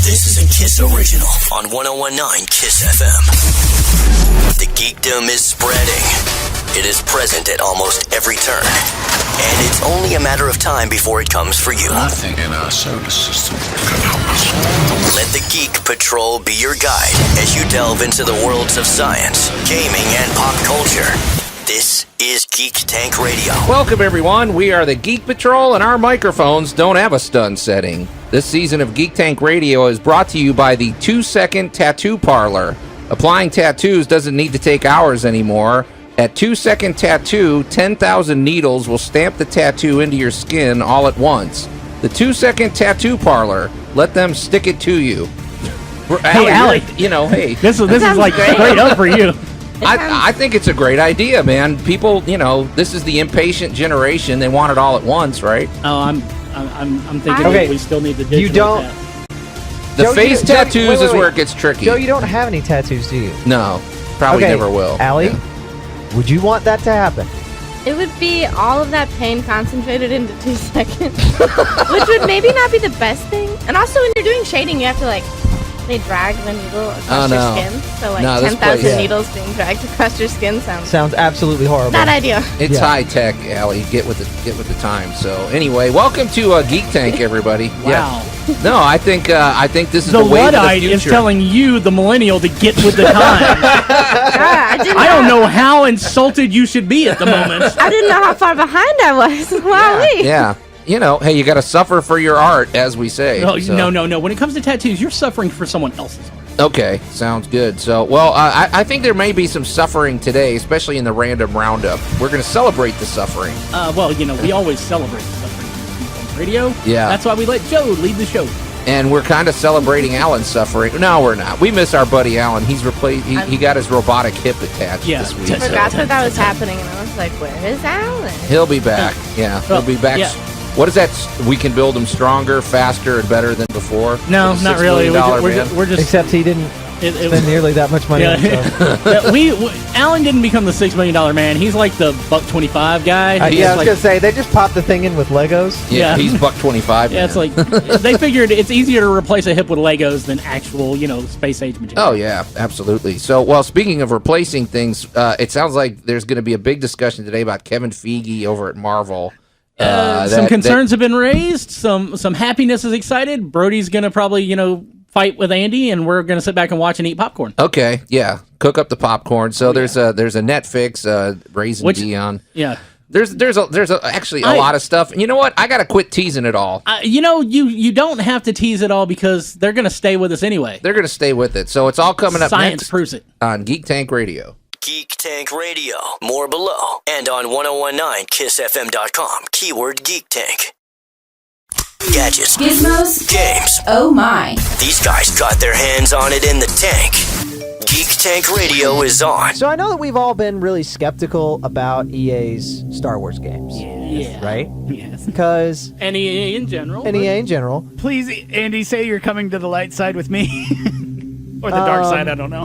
This is a KISS original on 1019 KISS FM. The geekdom is spreading. It is present at almost every turn. And it's only a matter of time before it comes for you. Nothing in our solar system can help us. Let the Geek Patrol be your guide as you delve into the worlds of science, gaming, and pop culture. This is Geek Tank Radio. Welcome, everyone. We are the Geek Patrol, and our microphones don't have a stun setting. This season of Geek Tank Radio is brought to you by the 2-Second Tattoo Parlor. Applying tattoos doesn't need to take hours anymore. At 2-Second Tattoo, 10,000 needles will stamp the tattoo into your skin all at once. The 2-Second Tattoo Parlor. Let them stick it to you. Hey, Allie. You know, hey. This is like straight up for you. I think it's a great idea, man. People, you know, this is the impatient generation. They want it all at once, right? Oh, I'm thinking we still need the digital. You don't. The Joe, face tattoos is where it gets tricky. Joe, you don't have any tattoos, do you? No, probably never will. Allie, Yeah. would you want that to happen? It would be all of that pain concentrated into 2 seconds, which would maybe not be the best thing. And also, when you're doing shading, you have to they drag the needle across your skin. So 10,000 needles being dragged across your skin sounds absolutely horrible. bad idea. It's high tech, Allie. Get with the time. So anyway, welcome to Geek Tank, everybody. Wow. Yeah. No, I think this is the the way to the Luddite future. is telling you, the millennial, to get with the time. I don't know how insulted you should be at the moment. I didn't know how far behind I was. Wow. Yeah. You know, hey, you got to suffer for your art, as we say. No. When it comes to tattoos, you're suffering for someone else's art. Okay, sounds good. So, well, I think there may be some suffering today, especially in the random roundup. We're going to celebrate the suffering. We always celebrate the suffering on radio. Yeah. That's why we let Joe lead the show. And we're kind of celebrating Alan's suffering. No, we're not. We miss our buddy Alan. He's replaced. He got his robotic hip attached this week. I forgot that was happening, and I was like, where is Alan? He'll be back. Yeah, he'll be back. Yeah. What is that? We can build him stronger, faster, and better than before? No, not really. We're just Except he didn't spend nearly that much money. Alan didn't become the $6 million man. He's like the $125 guy. I was gonna say they just popped the thing in with Legos. Yeah, he's $125. Yeah, it's like they figured it's easier to replace a hip with Legos than actual, space age material. Oh yeah, absolutely. So, well, speaking of replacing things, it sounds like there's going to be a big discussion today about Kevin Feige over at Marvel. Some concerns have been raised. Some happiness is excited. Brody's gonna probably fight with Andy, and we're gonna sit back and watch and eat popcorn. Okay, yeah, cook up the popcorn. So there's a Netflix Raising Dion. Yeah, there's actually a lot of stuff. And you know what? I gotta quit teasing it all. You don't have to tease it all because they're gonna stay with us anyway. They're gonna stay with it. So it's all coming up. Science next proves it on Geek Tank Radio. Geek Tank Radio. More below. And on 1019kissfm.com. Keyword Geek Tank. Gadgets. Gizmos. Games. Oh my. These guys got their hands on it in the tank. Geek Tank Radio is on. So I know that we've all been really skeptical about EA's Star Wars games. Yeah. Right? Yes. Because and EA in general. Please, Andy, say you're coming to the light side with me. Or the dark side, I don't know.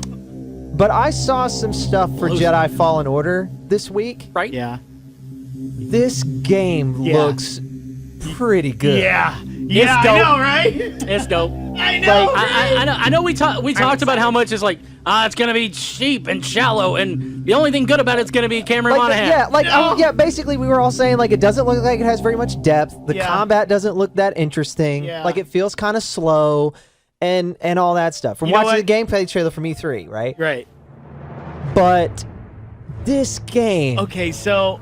But I saw some stuff for Jedi Fallen Order this week. Right? Yeah. This game looks pretty good. Yeah. Yeah, I know, right? It's dope. I know. I know. We talked about how much is it's gonna be cheap and shallow, and the only thing good about it's gonna be Cameron Monaghan. Basically, we were all saying it doesn't look like it has very much depth. The combat doesn't look that interesting. Yeah. It feels kind of slow. And all that stuff. From watching the gameplay trailer from E3, right? Right. But this game... Okay, so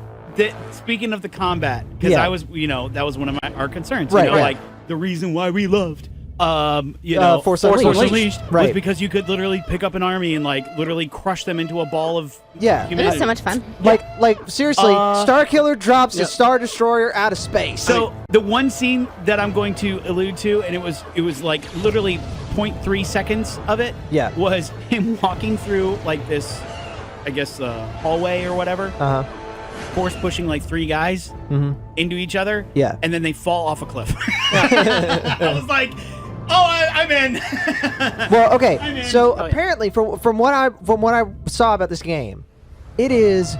speaking of the combat, because I was, that was one of our concerns. Right. The reason why we loved, Force Unleashed was because you could literally pick up an army and literally crush them into a ball of It was so much fun. Seriously, Starkiller drops a Star Destroyer out of space. So the one scene that I'm going to allude to, and it was literally 0.3 seconds of it, was him walking through this, I guess, hallway or whatever. Force pushing 3 guys into each other. Yeah. And then they fall off a cliff. I was like, I'm in. Well, okay. So apparently, from what I saw about this game, it is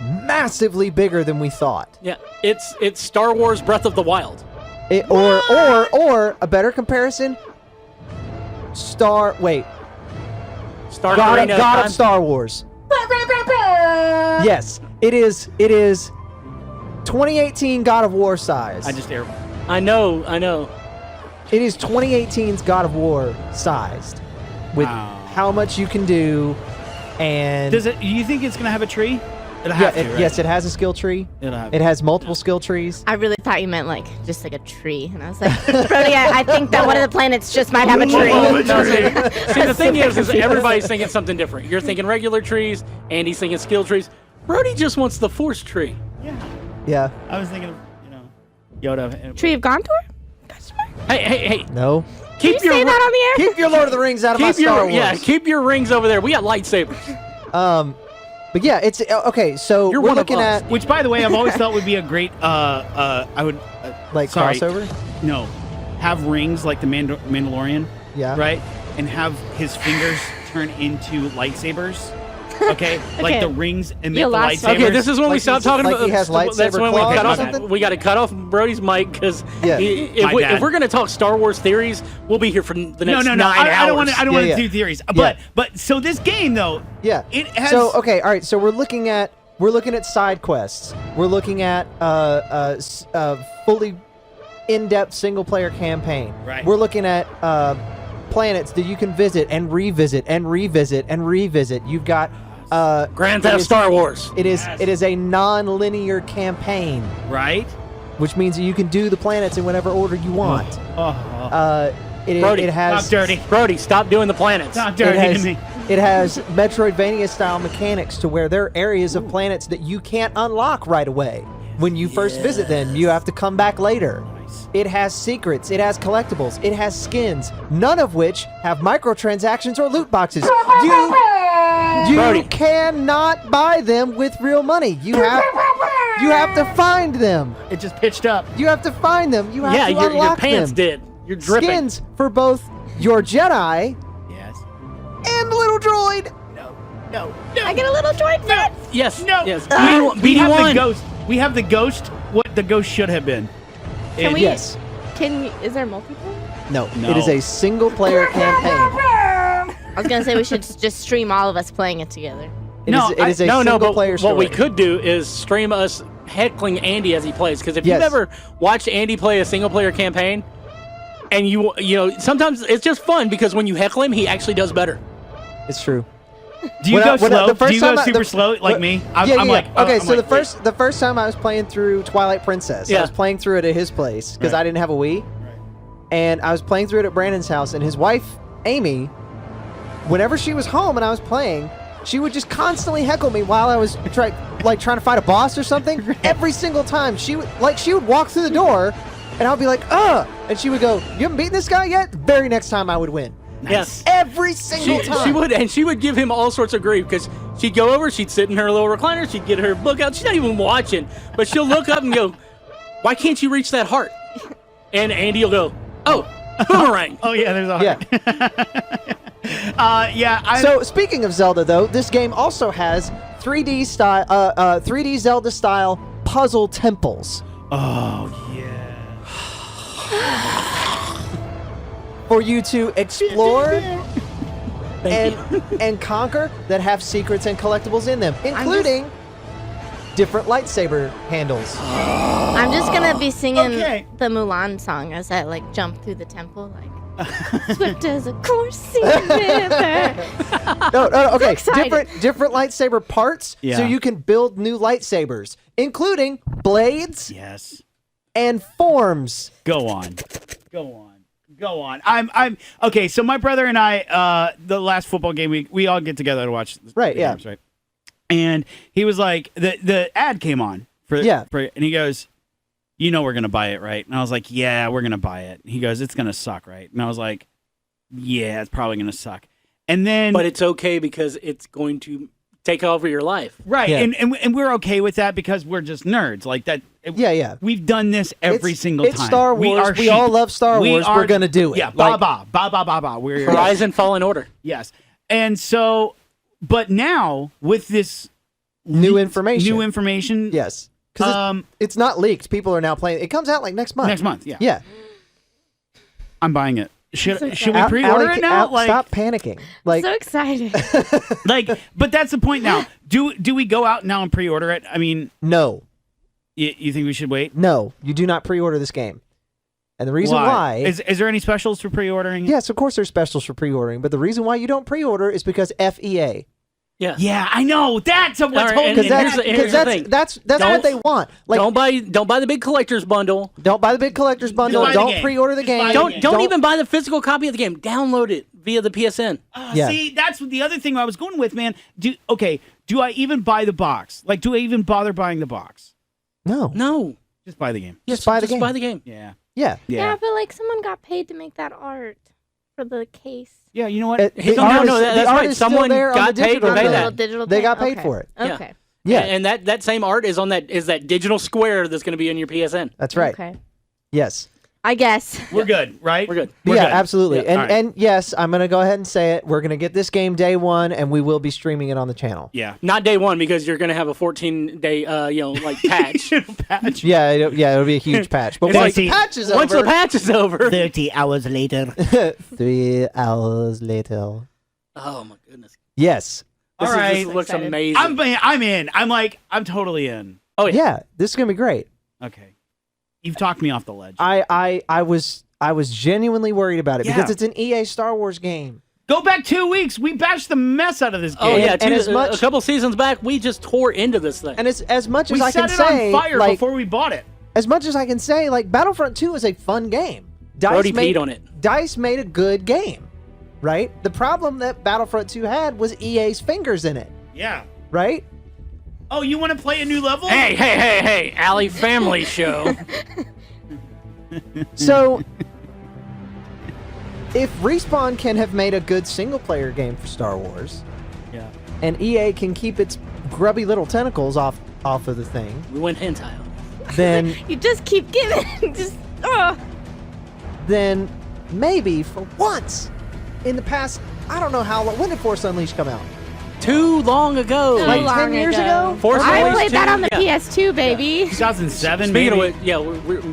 massively bigger than we thought. Yeah, it's Star Wars Breath of the Wild. Or a better comparison, Starkiller God of Star Wars. Yes, it is 2018 God of War size. I know. It is 2018's God of War sized with how much you can do, and Do you think it's gonna have a tree? It'll have to, right? Yes, it has a skill tree. It has multiple skill trees. I really thought you meant just like a tree, and I was like, Brody, I think that one of the planets just might have a tree. See, the thing is everybody's thinking something different. You're thinking regular trees, Andy's thinking skill trees. Brody just wants the Force tree. Yeah. I was thinking of, Yoda. Tree of Gondor? Hey. No. Can you say that on the air? Keep your Lord of the Rings out of my Star Wars. Yeah, keep your rings over there. We got lightsabers. But yeah, it's okay. So You're we're one of looking us. at Which, by the way, I've always thought would be a great. crossover. No, have rings like the Mandalorian. Yeah. Right, and have his fingers turn into lightsabers. Okay, like the rings emit the lightsabers. Okay, this is when we stop talking about. He has That's when we claws cut or off. something? We got to cut off Brody's mic because if we're going to talk Star Wars theories, we'll be here for the next 9 hours. I don't want to do theories. But so this game though. Yeah. It has. So okay, all right. So we're looking at side quests. We're looking at fully in-depth single-player campaign. Right. We're looking at planets that you can visit and revisit and revisit and revisit. You've got Grand Theft Star Wars. It is a non-linear campaign, right, which means that you can do the planets in whatever order you want. Brody, it has stop dirty. Brody, stop doing the planets. Stop dirty to me. It has Metroidvania style mechanics to where there are areas of planets that you can't unlock right away. When you first visit them, you have to come back later. It has secrets, it has collectibles, it has skins, none of which have microtransactions or loot boxes. You cannot buy them with real money. You have to find them. It just pitched up. You have to find them. You have to your unlock pants them. did. You're dripping. Skins for both your Jedi and the little droid. No. I get a little droid friend. Yes. No. Yes. We have BD1. the ghost. We have the ghost. What the ghost should have been. Yes. Is there multiplayer? No. It is a single player campaign. I was gonna say we should just stream all of us playing it together. It is a single player story. What we could do is stream us heckling Andy as he plays. Because if you've ever watched Andy play a single player campaign, and you sometimes it's just fun because when you heckle him, he actually does better. It's true. Do you go slow? Do you go super slow like me? I'm like, okay. So the first time I was playing through Twilight Princess, I was playing through it at his place because I didn't have a Wii, and I was playing through it at Brandon's house, and his wife Amy, whenever she was home and I was playing, she would just constantly heckle me while I was trying to fight a boss or something. Every single time she would walk through the door, and I'd be like, ugh, and she would go, "You haven't beaten this guy yet?" The very next time I would win. Nice. Yes. Every single time. She would give him all sorts of grief because she'd go over, she'd sit in her little recliner, she'd get her book out. She's not even watching, but she'll look up and go, "Why can't you reach that heart?" And Andy will go, "Oh, boomerang." Oh yeah, there's a heart. So speaking of Zelda, though, this game also has 3D Zelda style puzzle temples. Oh yeah. For you to explore and conquer that have secrets and collectibles in them, including different lightsaber handles. I'm just gonna be singing the Mulan song as I jump through the temple, swift as a coursing river. No, okay. So different lightsaber parts, so you can build new lightsabers, including blades. Yes. And forms. Go on. I'm okay. So my brother and I, the last football game, we all get together to watch. The games, right. And he was like, the ad came on and he goes, we're gonna buy it, right? And I was like, yeah, we're gonna buy it. He goes, it's gonna suck, right? And I was like, yeah, it's probably gonna suck. And then, but it's okay because it's going to take over your life, right? Yeah. And we're okay with that because we're just nerds like that. Yeah. We've done this every single time. It's Star Wars. We all love Star Wars. We're gonna do it. Yeah, ba. We're Horizon Fallen Order. Yes. And so, but now with this new information, yes, because it's not leaked. People are now playing. It comes out next month. Yeah. Yeah. I'm buying it. Should so we excited. pre-order it now? Stop panicking. I'm so excited. But that's the point now. Do we go out now and pre-order it? I mean, no. You think we should wait? No, you do not pre-order this game. And the reason why is there any specials for pre-ordering? Yes, of course there's specials for pre-ordering, but the reason why you don't pre-order is because FEA. Yeah, I know. That's what's holding Because that's what they want. Like, don't buy the big collector's bundle. Don't buy the big collector's bundle. Don't pre-order the game. Don't even buy the physical copy of the game. Download it via the PSN. See, that's the other thing I was going with, man. Do I even buy the box? Like, do I even bother buying the box? No. Just buy the game. Just buy the game. Buy the game. Yeah. Yeah, but like someone got paid to make that art for the case. Yeah, you know what? That's right. Someone got paid to pay that. They got paid for it. Okay. Yeah. And that same art is on that digital square that's going to be in your PSN. That's right. Okay. Yes. I guess. We're good, right? We're good. Absolutely. Yeah, and yes, I'm going to go ahead and say it. We're going to get this game day one, and we will be streaming it on the channel. Yeah. Not day one, because you're going to have a 14-day, patch. Patch. Yeah, it'll be a huge patch. But once the patch is over. Once the patch is over. 30 hours later. 3 hours later. Oh, my goodness. Yes. All right. This looks amazing. I'm in. I'm totally in. Oh, yeah. This is going to be great. Okay. You've talked me off the ledge. I was genuinely worried about it because it's an EA Star Wars game. Go back 2 weeks. We bashed the mess out of this game. Oh yeah, and a couple seasons back, we just tore into this thing. And as much as we I can set it say, on fire like, before we bought it. As much as I can say, like Battlefront 2 is a fun game. Brody peed on it. DICE made a good game, right? The problem that Battlefront 2 had was EA's fingers in it. Yeah. Right? Oh, you want to play a new level? Hey, Allie Family Show. So, if Respawn can have made a good single-player game for Star Wars, and EA can keep its grubby little tentacles off of the thing, we went hentai. Then you just keep giving, then maybe for once in the past, I don't know how long. When did Force Unleashed come out? Too long ago. Like 10 years ago? I played that on the PS2, baby. 2007, Speaking of which,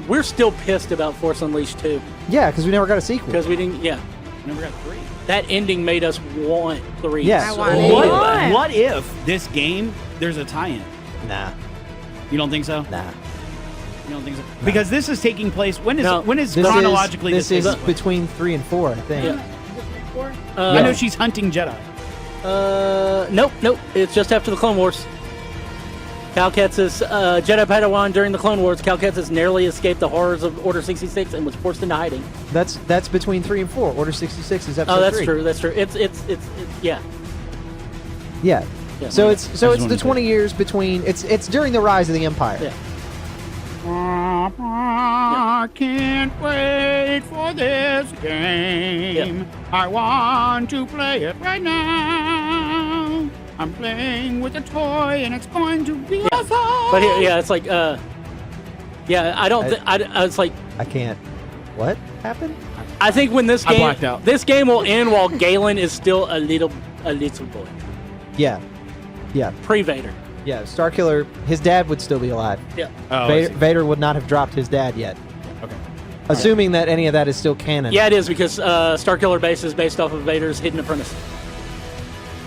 we're still pissed about Force Unleashed 2. Yeah, because we never got a sequel. Because we didn't, never got 3. That ending made us want 3. Yes. I wanted more. What if this game, there's a tie-in? Nah. You don't think so? Nah. You don't think so? No. Because this is taking place, when is this chronologically this is place? between 3 and 4, I think. Yeah. I know she's hunting Jedi. Nope. It's just after the Clone Wars. Cal Kestis, Jedi Padawan during the Clone Wars. Cal Kestis narrowly escaped the horrors of Order 66 and was forced into hiding. That's between 3 and 4. Order 66 is episode 3. That's true. It's yeah. Yeah. Yeah. So it's the 20 years between. It's during the rise of the Empire. Yeah. I can't wait for this game. Yeah. I want to play it right now. I'm playing with a toy and it's going to be awesome. But it's like, I don't think, it's like, I can't. What happened? I think when this game, blacked out. this game will end while Galen is still a little boy. Yeah. Pre-Vader. Yeah. Starkiller, his dad would still be alive. Yeah. Oh, Vader would not have dropped his dad yet. Okay. Assuming that any of that is still canon. Yeah, it is, because Starkiller Base is based off of Vader's Hidden Apprentice.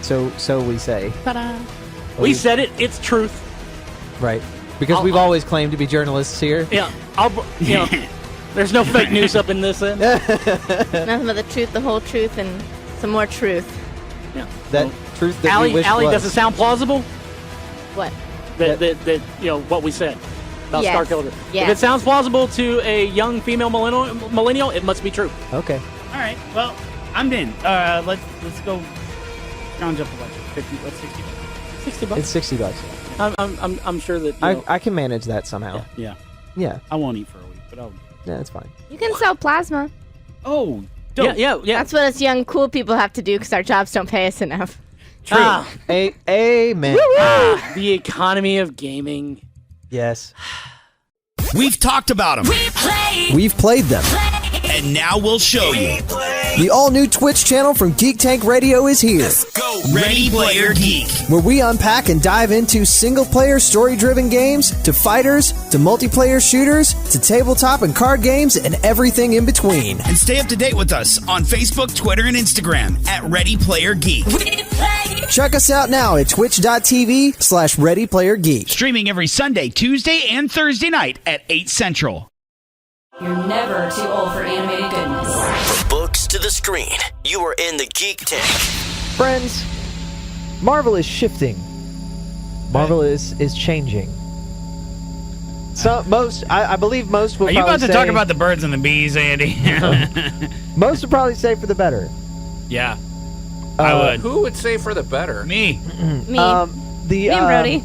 So we say. Ta-da. We said it. It's truth. Right. Because we've always claimed to be journalists here. Yeah. There's no fake news up in this end. Nothing but the truth, the whole truth, and some more truth. Yeah. That truth that we wish Allie, was. does it sound plausible? What? That what we said about Yes. Starkiller. Yes. If it sounds plausible to a young female millennial, it must be true. Okay. All right. Well, I'm in. Let's go. Round up a bunch. 50. What's 60? $60. It's $60. I'm sure that I can manage that somehow. Yeah. Yeah. I won't eat for a week, but I'll. Yeah, that's fine. You can sell plasma. Oh. Dope. Yeah. That's what us young cool people have to do because our jobs don't pay us enough. True. Amen. The economy of gaming. Yes. We've talked about them. We've played them. And now we'll show you. The all-new Twitch channel from Geek Tank Radio is here. Let's go. Ready Player Geek. Where we unpack and dive into single-player, story-driven games, to fighters, to multiplayer shooters, to tabletop and card games, and everything in between. And stay up to date with us on Facebook, Twitter, and Instagram at Ready Player Geek. Check us out now at twitch.tv/ReadyPlayerGeek. Streaming every Sunday, Tuesday, and Thursday night at 8 Central. You're never too old for animated goodness. From books to the screen, you are in the Geek Tank. Friends, Marvel is shifting. Marvel is changing. So I believe most will Are you probably about to talk about the birds and the bees, Andy? most will probably say for the better. Yeah. I would. Who would say for the better? Me. Me. Me and Brody.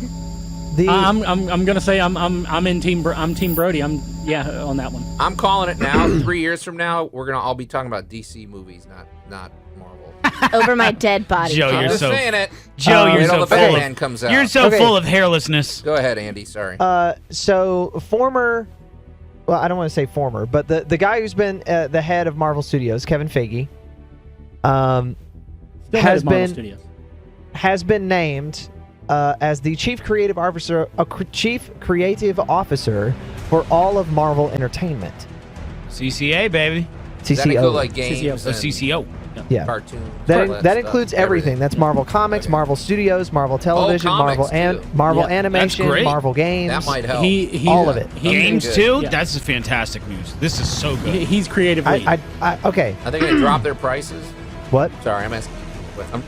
I'm gonna say I'm in team. I'm Team Brody. I'm on that one. I'm calling it now. 3 years from now, we're gonna all be talking about DC movies, not Marvel. Over my dead body. Joe, Joe. you're Just so saying it. Joe, you're Wait till so the full Batman of comes out. You're so Okay. full of hairlessness. Go ahead, Andy. Sorry. So former, well, I don't want to say former, but the guy who's been the head of Marvel Studios, Kevin Feige, has been named as the chief creative officer for all of Marvel Entertainment. CCA, baby. Does that include CCO. like games, and CCO. Yeah. cartoons? That stuff, includes everything. That's Marvel Comics, Marvel Studios, Marvel Television, comics, Marvel Yeah. Animation, That's great. Marvel Games. That might help. All of it. Games good. too? Yeah. That's fantastic news. This is so good. He's creative lead. Okay. Are they going to drop their prices? What? Sorry, I'm asking.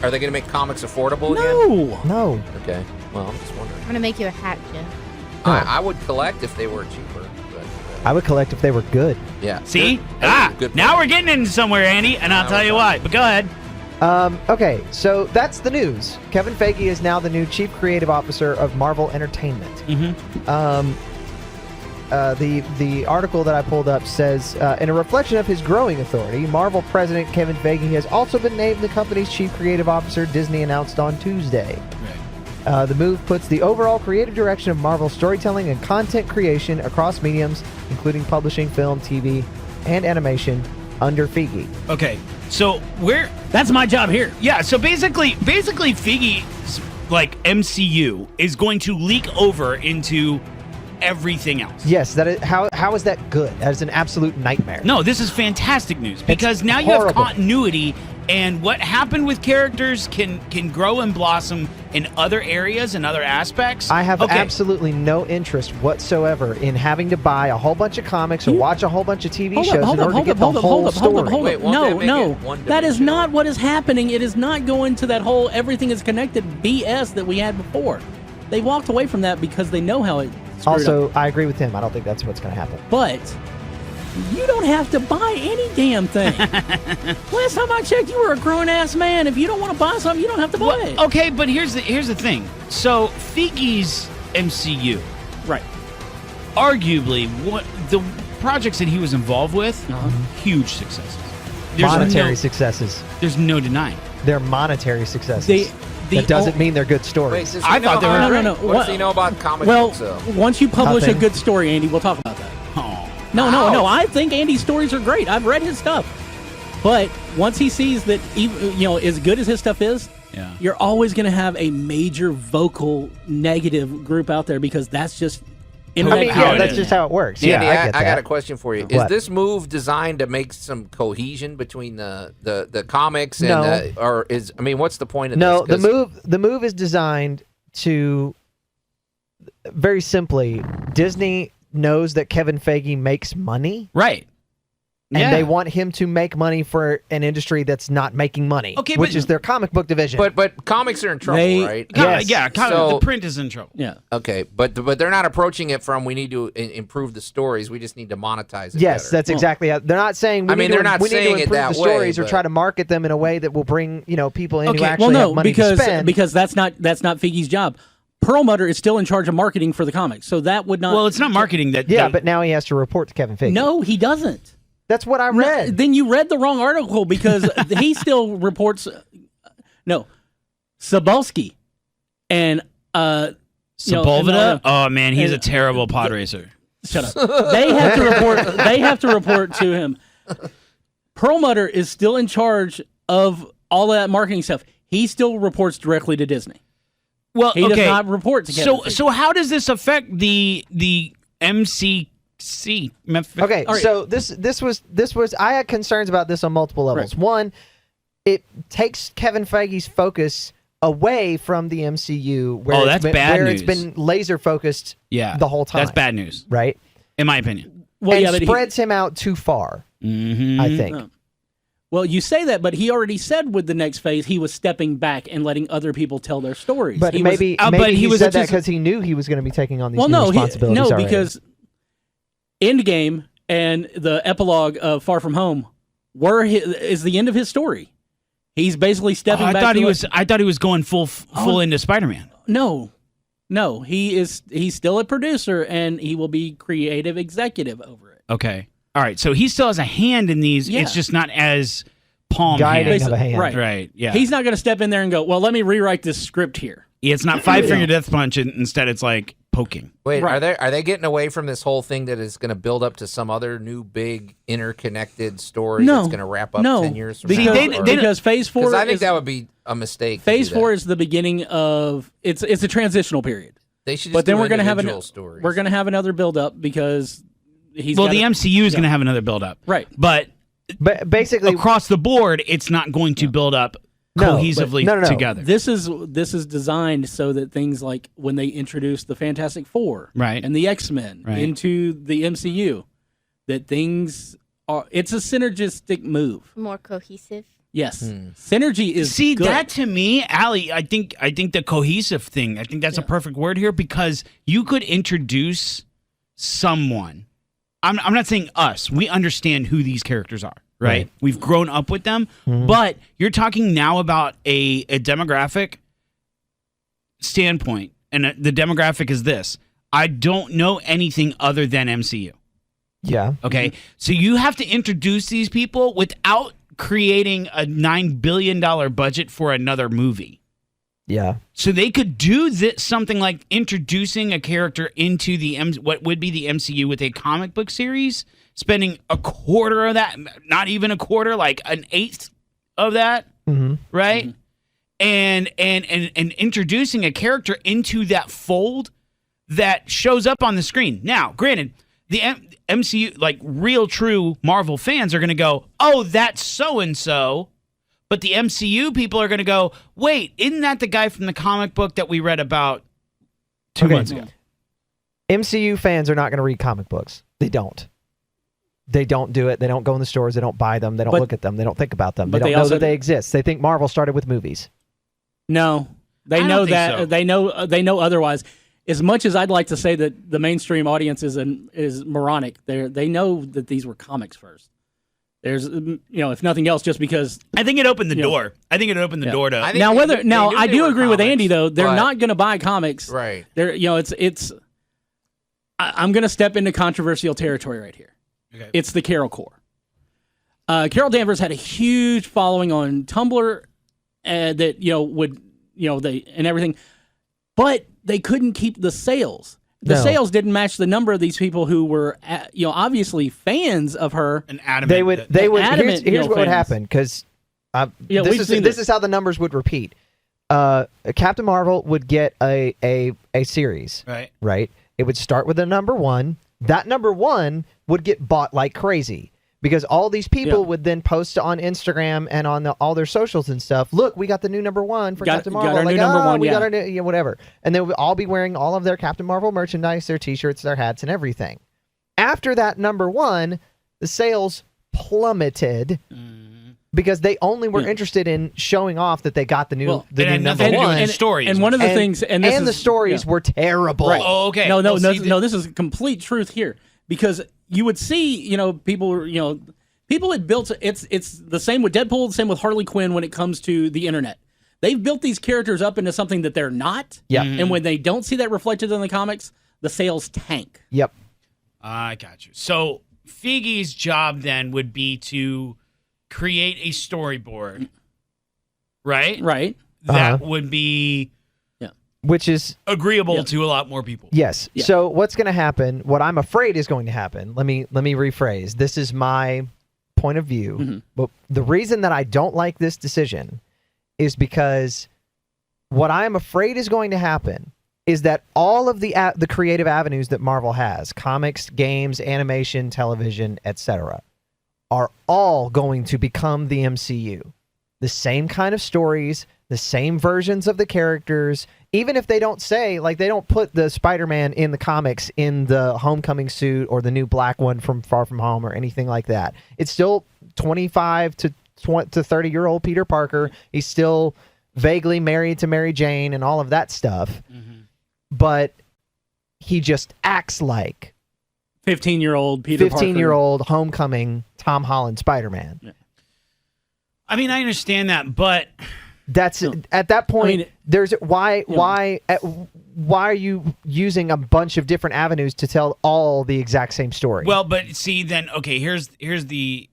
Are they going to make comics affordable again? no. No. Okay. Well, I'm just wondering. I'm gonna make you a hat, Jim. I would collect if they were cheaper. But, I would collect if they were good. yeah. See? Good. Good Now point. we're getting into somewhere, Andy, and I'll Now tell we're you done. why. But go ahead. Okay, so that's the news. Kevin Feige is now the new chief creative officer of Marvel Entertainment. The article that I pulled up says, in a reflection of his growing authority, Marvel president Kevin Feige has also been named the company's chief creative officer, Disney announced on Tuesday. The move puts the overall creative direction of Marvel storytelling and content creation across mediums, including publishing, film, TV, and animation, under Feige. Okay, so That's my job here. Yeah, so basically Feige's like MCU is going to leak over into everything else. Yes, that is, how is that good? That is an absolute nightmare. No, this is fantastic news because now you have horrible. continuity, and what happened with characters can grow and blossom in other areas and other aspects. I have absolutely no interest whatsoever in having to buy a whole bunch of comics or watch a whole bunch of TV shows in order to get the whole story. Wait, won't No, that make no. it one That is dimensional? not what is happening. It is not going to that whole everything is connected BS that we had before. They walked away from that because they know how it screwed Also, up. I agree with him. I don't think that's what's going to happen. But you don't have to buy any damn thing. Last time I checked, you were a grown-ass man. If you don't want to buy something, you don't have to buy it. Okay, but here's the thing. So Feige's MCU, Right. arguably, what the projects that he was involved with, huge successes. Monetary successes. There's no denying. They're monetary successes. That doesn't mean they're good stories. Wait, does I he thought know they were how- great. No. What does he know about comic Well, books, though? once you publish Nothing. a good story, Andy, we'll talk about that. Oh. No. I think Andy's stories are great. I've read his stuff. But once he sees that, as good as his stuff is, Yeah. you're always going to have a major vocal negative group out there because that's just internet. I mean, how yeah, it that's is. just how it works. Andy, Yeah, I get that. I got a question for you. Is What? this move designed to make some cohesion between the comics and No. or is what's the point of No, this? the move is designed to, very simply, Disney knows that Kevin Feige makes money, Right. and they want him to make money for an industry that's not making money, Okay, which but- is their comic book division. But comics are in trouble, They- right? Yes. Yeah, So- the print is in trouble. Yeah. Okay, but they're not approaching it from we need to improve the stories. We just need to monetize it. Yes, better. that's exactly how. They're not saying. I mean, they're not we need saying to it improve that the stories way, or but- try to market them in a way that will bring people in who Okay, actually Well, no, have money because to spend. because that's not Feige's job. Perlmutter is still in charge of marketing for the comics, so that would not. Well, it's not marketing that. yeah, but now he has to report to Kevin Feige. no, he doesn't. That's what I No, read. then you read the wrong article because he still reports. No, Sabolsky and Sepulveda? and, Oh man, he's a and- terrible pod racer. shut up. They have to report. They have to report to him. Perlmutter is still in charge of all that marketing stuff. He still reports directly to Disney. Well, he does not report to Kevin Feige. So how does this affect the MCC? Okay, right. So this was I had concerns about this on multiple levels. Right. One, it takes Kevin Feige's focus away from the MCU where, it's been laser focused the whole time. That's bad news. Right? In my opinion. Well, and spreads him out too far, I think. Oh. Well, you say that, but he already said with the next phase he was stepping back and letting other people tell their stories. But maybe he said that because he knew he was going to be taking on these responsibilities already. Because Endgame and the epilogue of Far From Home is the end of his story. He's basically stepping back. I thought he was going full into Spider-Man. No, he's still a producer and he will be creative executive over it. Okay. All right, so he still has a hand in these. Yeah. It's just not as palm guiding of a hand. Right. Yeah. He's not going to step in there and go, well, let me rewrite this script here. Yeah, it's not five-finger death punch. Instead, it's like poking. Wait, are they getting away from this whole thing that is going to build up to some other new big interconnected story that's going to wrap up 10 years from now? Because Phase 4... Because I think that would be a mistake. Phase 4 is the beginning of... It's a transitional period. They should just but then we're going to have another build-up because... the MCU is going to have another build-up. Right. But basically... across the board, it's not going to build up cohesively together. This is designed so that things like when they introduce the Fantastic Four and the X-Men into the MCU, that things are... It's a synergistic move. More cohesive. Yes. Synergy is good. That to me, Allie, I think the cohesive thing, I think that's a perfect word here because you could introduce someone... I'm not saying us. We understand who these characters are, right? We've grown up with them. Mm-hmm. But you're talking now about a demographic standpoint, and the demographic is this. I don't know anything other than MCU. Yeah. Okay? Mm-hmm. So you have to introduce these people without creating a $9 billion budget for another movie. Yeah. So they could do something like introducing a character into what would be the MCU with a comic book series, spending a quarter of that, not even a quarter, like an eighth of that, right? Mm-hmm. And introducing a character into that fold that shows up on the screen. Now, granted, the MCU, like real true Marvel fans are going to go, "Oh, that's so and so." But the MCU people are going to go, wait, isn't that the guy from the comic book that we read about 2 months ago? MCU fans are not going to read comic books. They don't. They don't do it. They don't go in the stores. They don't buy them. They don't look at them. They don't think about them. They don't know that they exist. They think Marvel started with movies. No. They know that. So. They know otherwise. As much as I'd like to say that the mainstream audience is moronic, they know that these were comics first. There's, if nothing else, just because I think it opened the door. I think it opened the door to I do agree with Andy though. They're not going to buy comics, right? They're, I'm going to step into controversial territory right here. Okay. It's the Carol Corps. Carol Danvers had a huge following on Tumblr, that they and everything, but they couldn't keep the sales. The sales didn't match the number of these people who were, obviously fans of her. And adamant. They would. Here's what would happen because this is how the numbers would repeat. Captain Marvel would get a series, right? It would start with a number one. That number one would get bought like crazy because all these people would then post on Instagram and on all their socials and stuff. Look, we got the new number one for Captain Marvel. Got our new number one. We got our new, whatever. And they would all be wearing all of their Captain Marvel merchandise, their T-shirts, their hats, and everything. After that number one, the sales plummeted because they only were interested in showing off that they got the new number one. And stories. And one of the things, and the stories were terrible. Right. Oh, okay. No, this is complete truth here because you would see, people had built. It's the same with Deadpool, the same with Harley Quinn when it comes to the internet. They've built these characters up into something that they're not. Yeah. And when they don't see that reflected in the comics, the sales tank. Yep. I got you. So Feige's job then would be to create a storyboard, right? Right. That would be, which is agreeable to a lot more people. Yes. Yeah. So what's going to happen? What I'm afraid is going to happen. Let me rephrase. This is my point of view, but the reason that I don't like this decision is because what I am afraid is going to happen is that all of the creative avenues that Marvel has, comics, games, animation, television, etc., are all going to become the MCU. The same kind of stories, the same versions of the characters, even if they don't say, like, they don't put the Spider-Man in the comics in the Homecoming suit or the new black one from Far From Home or anything like that. It's still 25 to 30-year-old Peter Parker. He's still vaguely married to Mary Jane and all of that stuff. But he just acts like 15-year-old Peter Parker. 15-year-old Homecoming Tom Holland Spider-Man. Yeah. I mean, I understand that, but that's at that point. There's why are you using a bunch of different avenues to tell all the exact same story? Well, but see, then okay, here's the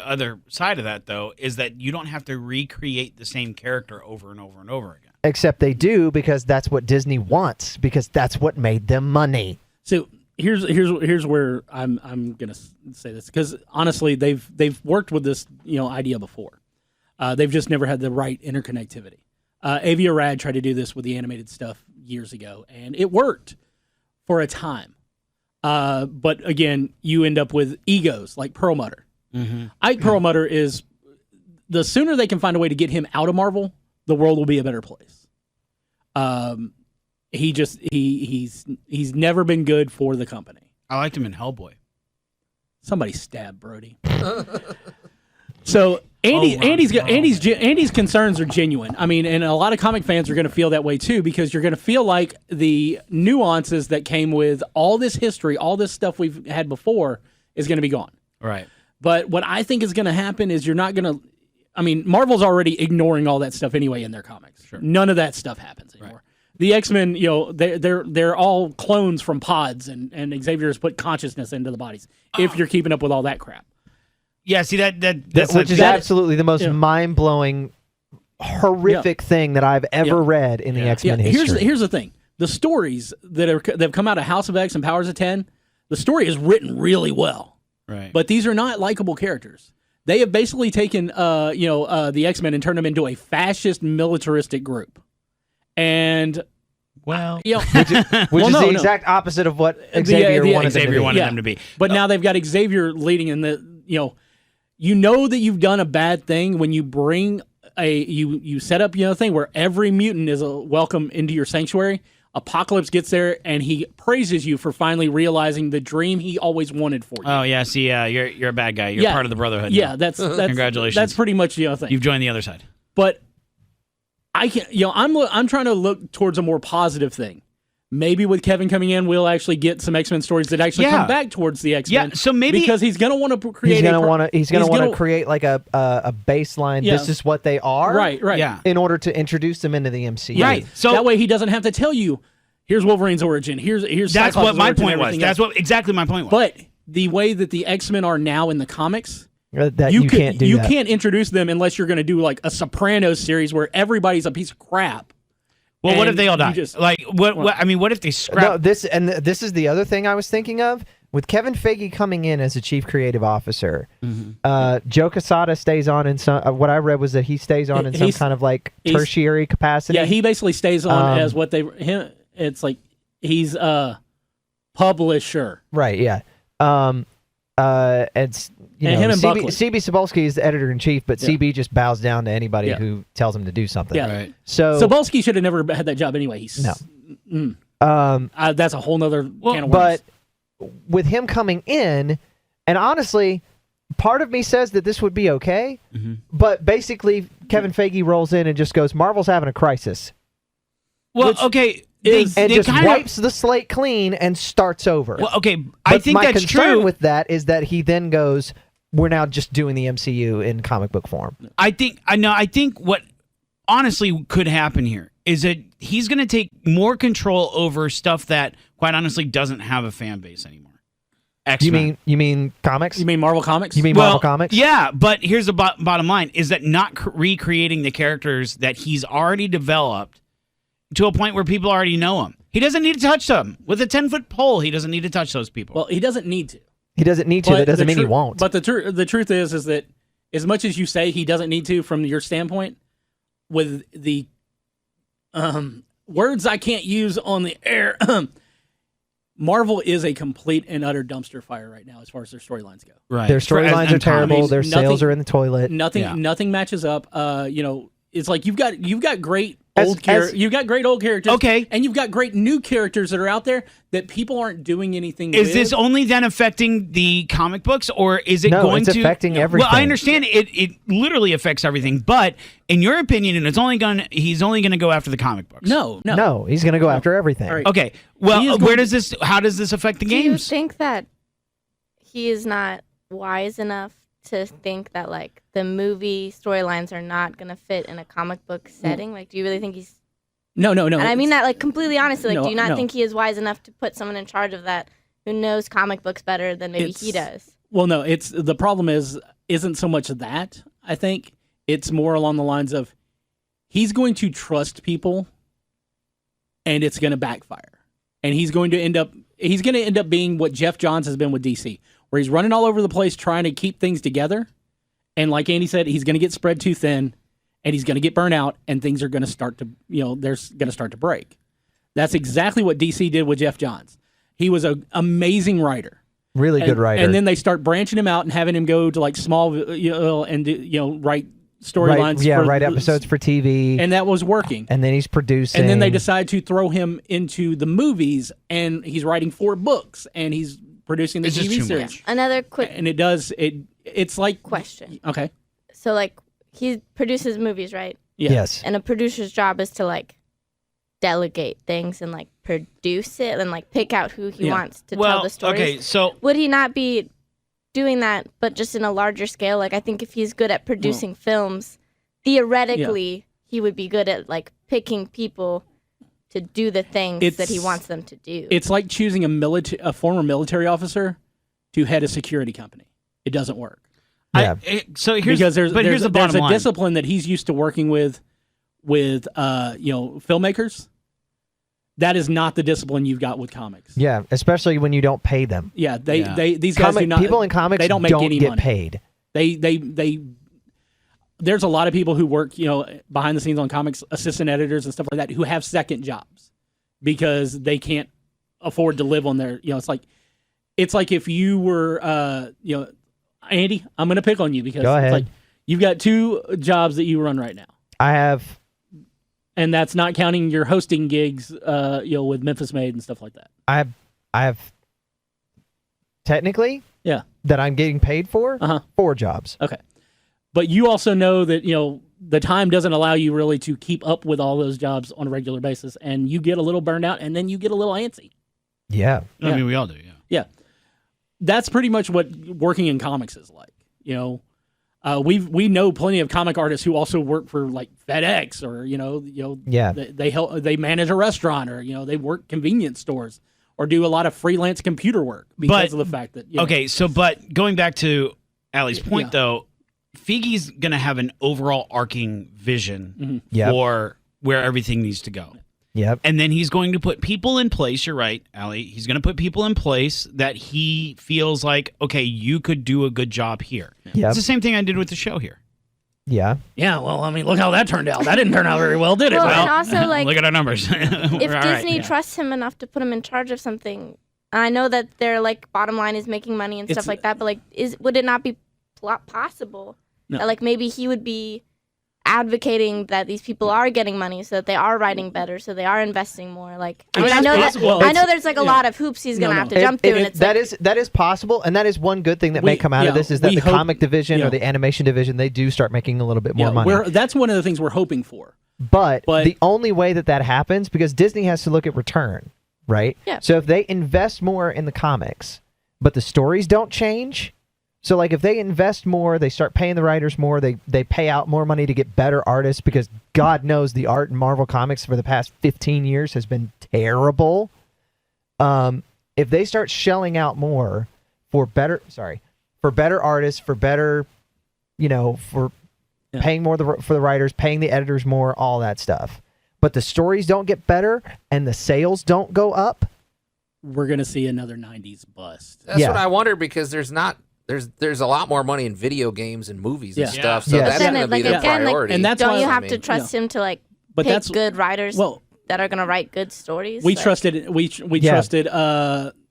other side of that though, is that you don't have to recreate the same character over and over and over again. Except they do, because that's what Disney wants, because that's what made them money. So here's where I'm gonna say this, because honestly they've worked with this idea before. They've just never had the right interconnectivity. Avi Arad tried to do this with the animated stuff years ago, and it worked for a time. But again, you end up with egos like Perlmutter. Ike Perlmutter is, the sooner they can find a way to get him out of Marvel, the world will be a better place. He's never been good for the company. I liked him in Hellboy. Somebody stabbed Brody. So Andy's concerns are genuine. I mean, and a lot of comic fans are going to feel that way too, because you're going to feel like the nuances that came with all this history, all this stuff we've had before, is going to be gone. Right. But what I think is going to happen is you're not going to. I mean, Marvel's already ignoring all that stuff anyway in their comics. Sure. None of that stuff happens anymore. Right. The X-Men, they're all clones from pods, and Xavier has put consciousness into the bodies. If you're keeping up with all that crap. Yeah, see that's which is absolutely the most mind-blowing, horrific thing that I've ever read in the X-Men history. Here's the thing: the stories that have come out of House of X and Powers of 10, the story is written really well. Right. But these are not likable characters. They have basically taken the X-Men and turned them into a fascist, militaristic group. And which is the exact opposite of what Xavier wanted them to be. But now they've got Xavier leading in the you know that you've done a bad thing when you bring you set up thing where every mutant is a welcome into your sanctuary. Apocalypse gets there and he praises you for finally realizing the dream he always wanted for you. Oh yeah, see, you're a bad guy. You're part of the Brotherhood. Yeah, now. that's congratulations. That's pretty much the thing. You've joined the other side. But I can't. I'm trying to look towards a more positive thing. Maybe with Kevin coming in, we'll actually get some X-Men stories that actually come back towards the X-Men. Yeah, so maybe because he's going to want to create. He's going to want to create like a baseline. Yeah. This is what they are. Right. Yeah. In order to introduce them into the MCU. Right. So that way he doesn't have to tell you. Here's Wolverine's origin. Here's that's what my point was. That's what exactly my point was. But the way that the X-Men are now in the comics, that you can't introduce them unless you're going to do like a Sopranos series where everybody's a piece of crap. Well, what if they all die? What if they scrap? No, this is the other thing I was thinking of. With Kevin Feige coming in as a chief creative officer, Joe Quesada stays on in some. What I read was that he stays on in some kind of like tertiary capacity. Yeah, he basically stays on as what it's like he's a publisher. Right. Yeah. It's him and CB Cebulski is the editor in chief, but CB just bows down to anybody who tells him to do something. Yeah. Right. So Cebulski should have never had that job anyway. That's a whole nother can of worms. But with him coming in, and honestly, part of me says that this would be okay, but basically Kevin Feige rolls in and just goes, "Marvel's having a crisis." Well, okay. They just wipes the slate clean and starts over. Well, okay, I think that's true. My concern with that is that he then goes, "We're now just doing the MCU in comic book form." I think what honestly could happen here is that he's going to take more control over stuff that, quite honestly, doesn't have a fan base anymore. X-Men. You mean comics? You mean Marvel Comics? You mean Marvel Comics? Yeah, but here's the bottom line: is that not recreating the characters that he's already developed to a point where people already know him. He doesn't need to touch them. With a 10-foot pole, he doesn't need to touch those people. Well, he doesn't need to. He doesn't need to. That doesn't mean he won't. But the truth is that as much as you say he doesn't need to from your standpoint, with the words I can't use on the air, Marvel is a complete and utter dumpster fire right now as far as their storylines go. Right. Their storylines are terrible. Their sales are in the toilet. Nothing matches up. It's like you've got great old characters. Okay. And you've got great new characters that are out there that people aren't doing anything with. Is this only then affecting the comic books, or is it going to... it's affecting everything. Well, I understand it literally affects everything, but in your opinion, and he's only going to go after the comic books. No, he's going to go after everything. Right. Okay. Well, how does this affect the games? Do you think that he is not wise enough to think that like the movie storylines are not going to fit in a comic book setting? Like, do you really think he's... No. And I mean that like completely honestly. Like, do you not think he is wise enough to put someone in charge of that who knows comic books better than maybe he does? Well, no. The problem isn't so much that. I think it's more along the lines of he's going to trust people, and it's going to backfire, and he's going to end up being what Jeff Johns has been with DC, where he's running all over the place trying to keep things together, and like Andy said, he's going to get spread too thin. And he's going to get burnt out, and things are going to start to, there's going to start to break. That's exactly what DC did with Jeff Johns. He was an amazing writer. Really good writer. And then they start branching him out and having him go to like small, and write storylines. Write episodes for TV. And that was working. And then he's producing. And then they decide to throw him into the movies, and he's writing 4 books, and he's producing the TV series. Another quick... And it's like... Question. Okay. So like, he produces movies, right? Yeah. Yes. And a producer's job is to like delegate things and like produce it and like pick out who he wants to tell the stories. Okay, so would he not be doing that, but just in a larger scale? Like, I think if he's good at producing films, theoretically, he would be good at like picking people to do the things that he wants them to do. It's like choosing a former military officer to head a security company. It doesn't work. Yeah. Because there's a discipline that he's used to working with filmmakers. That is not the discipline you've got with comics. Yeah, especially when you don't pay them. Yeah, these guys do not. People in comics they don't make any get money. paid. They there's a lot of people who work behind the scenes on comics, assistant editors and stuff like that, who have second jobs because they can't afford to live on their. It's like if you were Andy, I'm going to pick on you because Go ahead. It's like you've got 2 jobs that you run right now. I have, and that's not counting your hosting gigs, with Memphis Made and stuff like that. I have technically, that I'm getting paid for 4 jobs. Okay, but you also know that the time doesn't allow you really to keep up with all those jobs on a regular basis, and you get a little burned out, and then you get a little antsy. Yeah, I mean, we all do. Yeah. That's pretty much what working in comics is like. We know plenty of comic artists who also work for like FedEx or they manage a restaurant or they work convenience stores or do a lot of freelance computer work because of the fact that but going back to Allie's point though, Feige's gonna have an overall arcing vision for where everything needs to go. Yep. And then he's going to put people in place. You're right, Allie. He's going to put people in place that he feels like, okay, you could do a good job here. Yep. It's the same thing I did with the show here. Yeah. Yeah, well, I mean, look how that turned out. That didn't turn out very well, did it? Well, and also, like... look at our numbers. if Disney trusts him enough to put him in charge of something, and I know that their, like, bottom line is making money and stuff like that, but, like, would it not be possible that, like, maybe he would be advocating that these people are getting money so that they are writing better, so they are investing more? Like, I mean, I know there's like a lot of hoops he's gonna have to jump through, and it's that is possible, and that is one good thing that may come out of this is that the comic division or the animation division, they do start making a little bit more money. That's one of the things we're hoping for. But the only way that happens, because Disney has to look at return, right? Yeah. So if they invest more in the comics, but the stories don't change. So, like, if they invest more, they start paying the writers more, they pay out more money to get better artists, because God knows the art in Marvel Comics for the past 15 years has been terrible. If they start shelling out more for better artists, for better, paying more for the writers, paying the editors more, all that stuff, but the stories don't get better and the sales don't go up, we're going to see another 90s bust. That's what I wonder, because there's a lot more money in video games and movies and stuff, so that's going to be the priority. And that's don't you have to trust him to pick good writers that are going to write good stories? We trusted we trusted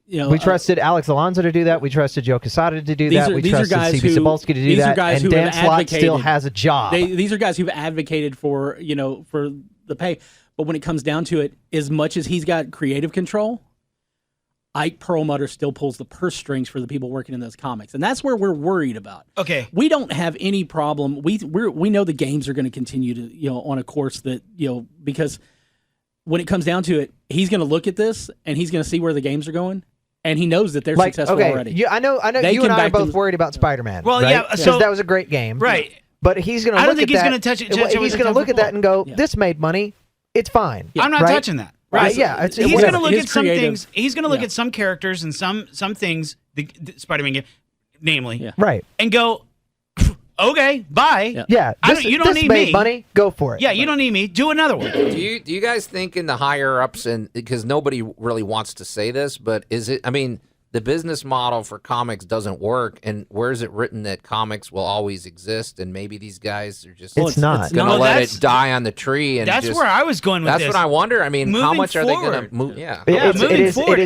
we trusted Alex Alonso to do that. We trusted Joe Quesada to do that. We trusted CB Cebulski to do that. And Dan Slott still has a job. These are guys who've advocated for the pay. But when it comes down to it, as much as he's got creative control, Ike Perlmutter still pulls the purse strings for the people working in those comics, and that's where we're worried about. Okay, we don't have any problem. We know the games are going to continue to on a course that because when it comes down to it, he's going to look at this and he's going to see where the games are going. And he knows that they're successful already. I know. You and I are both worried about Spider-Man. Well, right? So that was a great game, right? But he's going to. I don't think he's going to touch it. He's going to look at that and go, "This made money. It's fine." I'm not touching that. Right? Yeah. He's going to look at some things. He's going to look at some characters and some things. The Spider-Man game, namely, right, and go, "Okay, bye." Yeah. You don't need me. Money. Go for it. Yeah. You don't need me. Do another one. Do you guys think in the higher ups, and because nobody really wants to say this, but is it? I mean, the business model for comics doesn't work, and where is it written that comics will always exist? And maybe these guys are just it's not going to let it die on the tree. And that's where I was going with this. That's what I wonder. I mean, how much are they going to move? Yeah, it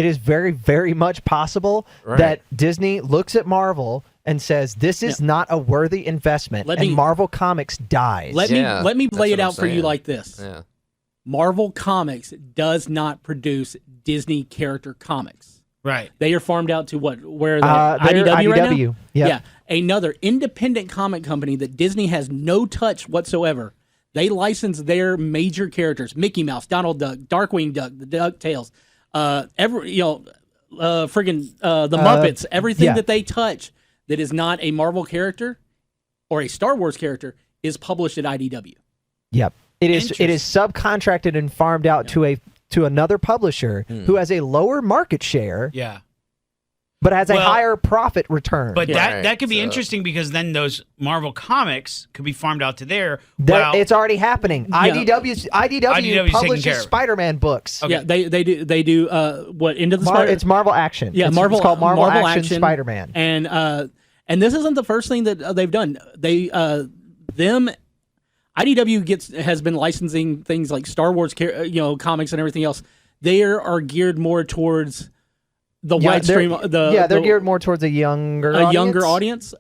is very, very much possible that Disney looks at Marvel and says, "This is not a worthy investment," and Marvel Comics dies. Let me lay it out for you like this. Yeah. Marvel Comics does not produce Disney character comics. Right. They are farmed out to where the IDW right now? Yep. Yeah. Another independent comic company that Disney has no touch whatsoever. They license their major characters: Mickey Mouse, Donald Duck, Darkwing Duck, the DuckTales, the Muppets. Everything that they touch that is not a Marvel character or a Star Wars character is published at IDW. Yep. It is subcontracted and farmed out to another publisher who has a lower market share. Yeah. But has a higher profit return. But that could be interesting, because then those Marvel comics could be farmed out to there. It's already happening. IDW publishes Spider-Man books. Okay. Yeah, they do. What Into the Spider? It's Marvel Action. Yeah, it's called Marvel Action Spider-Man. And this isn't the first thing that they've done. IDW has been licensing things like Star Wars, comics and everything else. They are geared more towards the widestream. They're geared more towards a younger audience.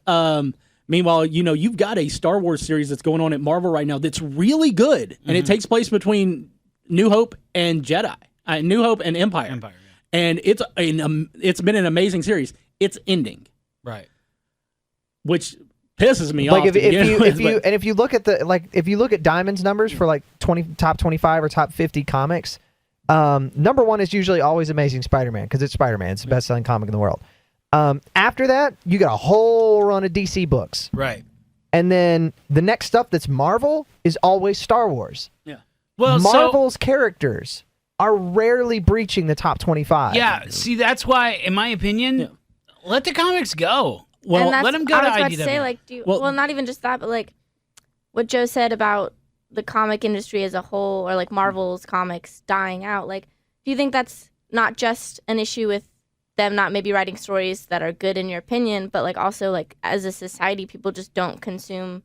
Meanwhile, you've got a Star Wars series that's going on at Marvel right now that's really good, and it takes place between New Hope and Jedi, New Hope and Empire. And it's been an amazing series. It's ending, right? Which pisses me off. If you look at if you look at Diamond's numbers for top 25 or top 50 comics, number one is usually always Amazing Spider-Man, because it's Spider-Man. It's the best-selling comic in the world. After that, you got a whole run of DC books, right? And then the next stuff that's Marvel is always Star Wars. Yeah. Well, Marvel's characters are rarely breaching the top 25. Yeah. See, that's why, in my opinion, let the comics go. Well, let them go to IDW. I was about to say, not even just that, but what Joe said about the comic industry as a whole, or Marvel's comics dying out. Do you think that's not just an issue with them not maybe writing stories that are good in your opinion, but also as a society, people just don't consume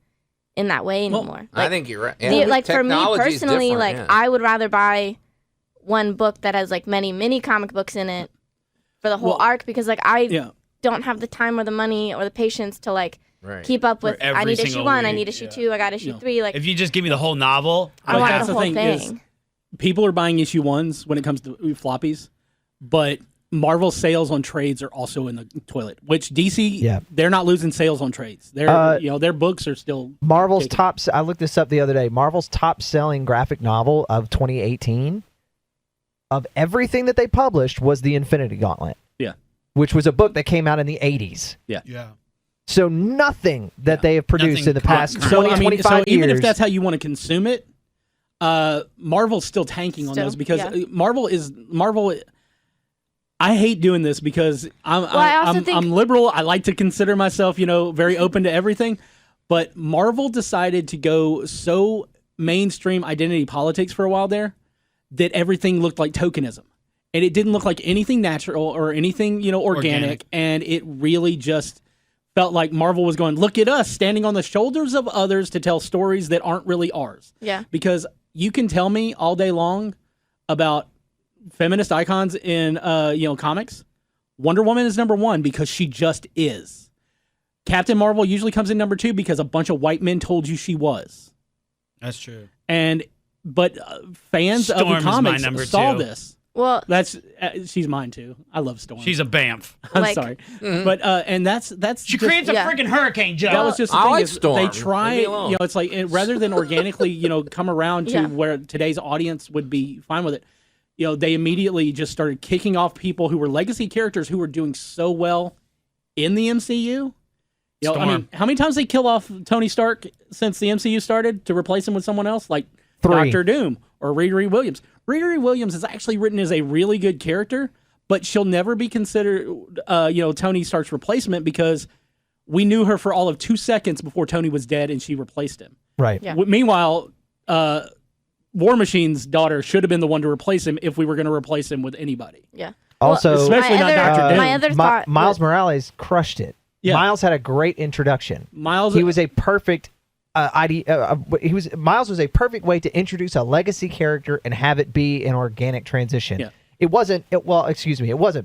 in that way anymore? I think you're right. Yeah. For me personally, I would rather buy one book that has many mini comic books in it for the whole arc, because I don't have the time or the money or the patience to keep up with. I need issue 1, I need issue 2, I got issue 3. If you just give me the whole novel, I want the whole thing. People are buying issue 1s when it comes to floppies, but Marvel sales on trades are also in the toilet. Which DC, they're not losing sales on trades. Their books are still Marvel's top. I looked this up the other day. Marvel's top selling graphic novel of 2018, of everything that they published, was the Infinity Gauntlet. Yeah. Which was a book that came out in the 80s. Yeah. Yeah. So nothing that they have produced in the past 25 years. Even if that's how you want to consume it, Marvel's still tanking on those, because Marvel. I hate doing this because I'm liberal. I like to consider myself, very open to everything. But Marvel decided to go so mainstream identity politics for a while there that everything looked like tokenism. and it didn't look like anything natural or anything, organic. And it really just felt like Marvel was going, look at us standing on the shoulders of others to tell stories that aren't really ours. Yeah. Because you can tell me all day long about feminist icons in, comics. Wonder Woman is number 1 because she just is. Captain Marvel usually comes in number 2 because a bunch of white men told you she was. That's true. But fans of the comics saw 2. this. Well, she's mine too. I love Storm. She's a bamf. I'm sorry, but and that's she creates a freaking hurricane, Joe. That was just the I thing. like Storm. They try, it's like rather than organically, come around to where today's audience would be fine with it. They immediately just started kicking off people who were legacy characters who were doing so well in the MCU. I mean, how many times they kill off Tony Stark since the MCU started to replace him with someone else, like 3. Doctor Doom or Riri Williams? Riri Williams is actually written as a really good character, but she'll never be considered, Tony Stark's replacement because we knew her for all of 2 seconds before Tony was dead and she replaced him. Right. Yeah. Meanwhile, War Machine's daughter should have been the one to replace him if we were going to replace him with anybody. Yeah. Also, especially not Doctor Doom. My other thought, Miles Morales crushed it. Yeah. Miles had a great introduction. He was a perfect Miles was a perfect way to introduce a legacy character and have it be an organic transition. Yeah. It wasn't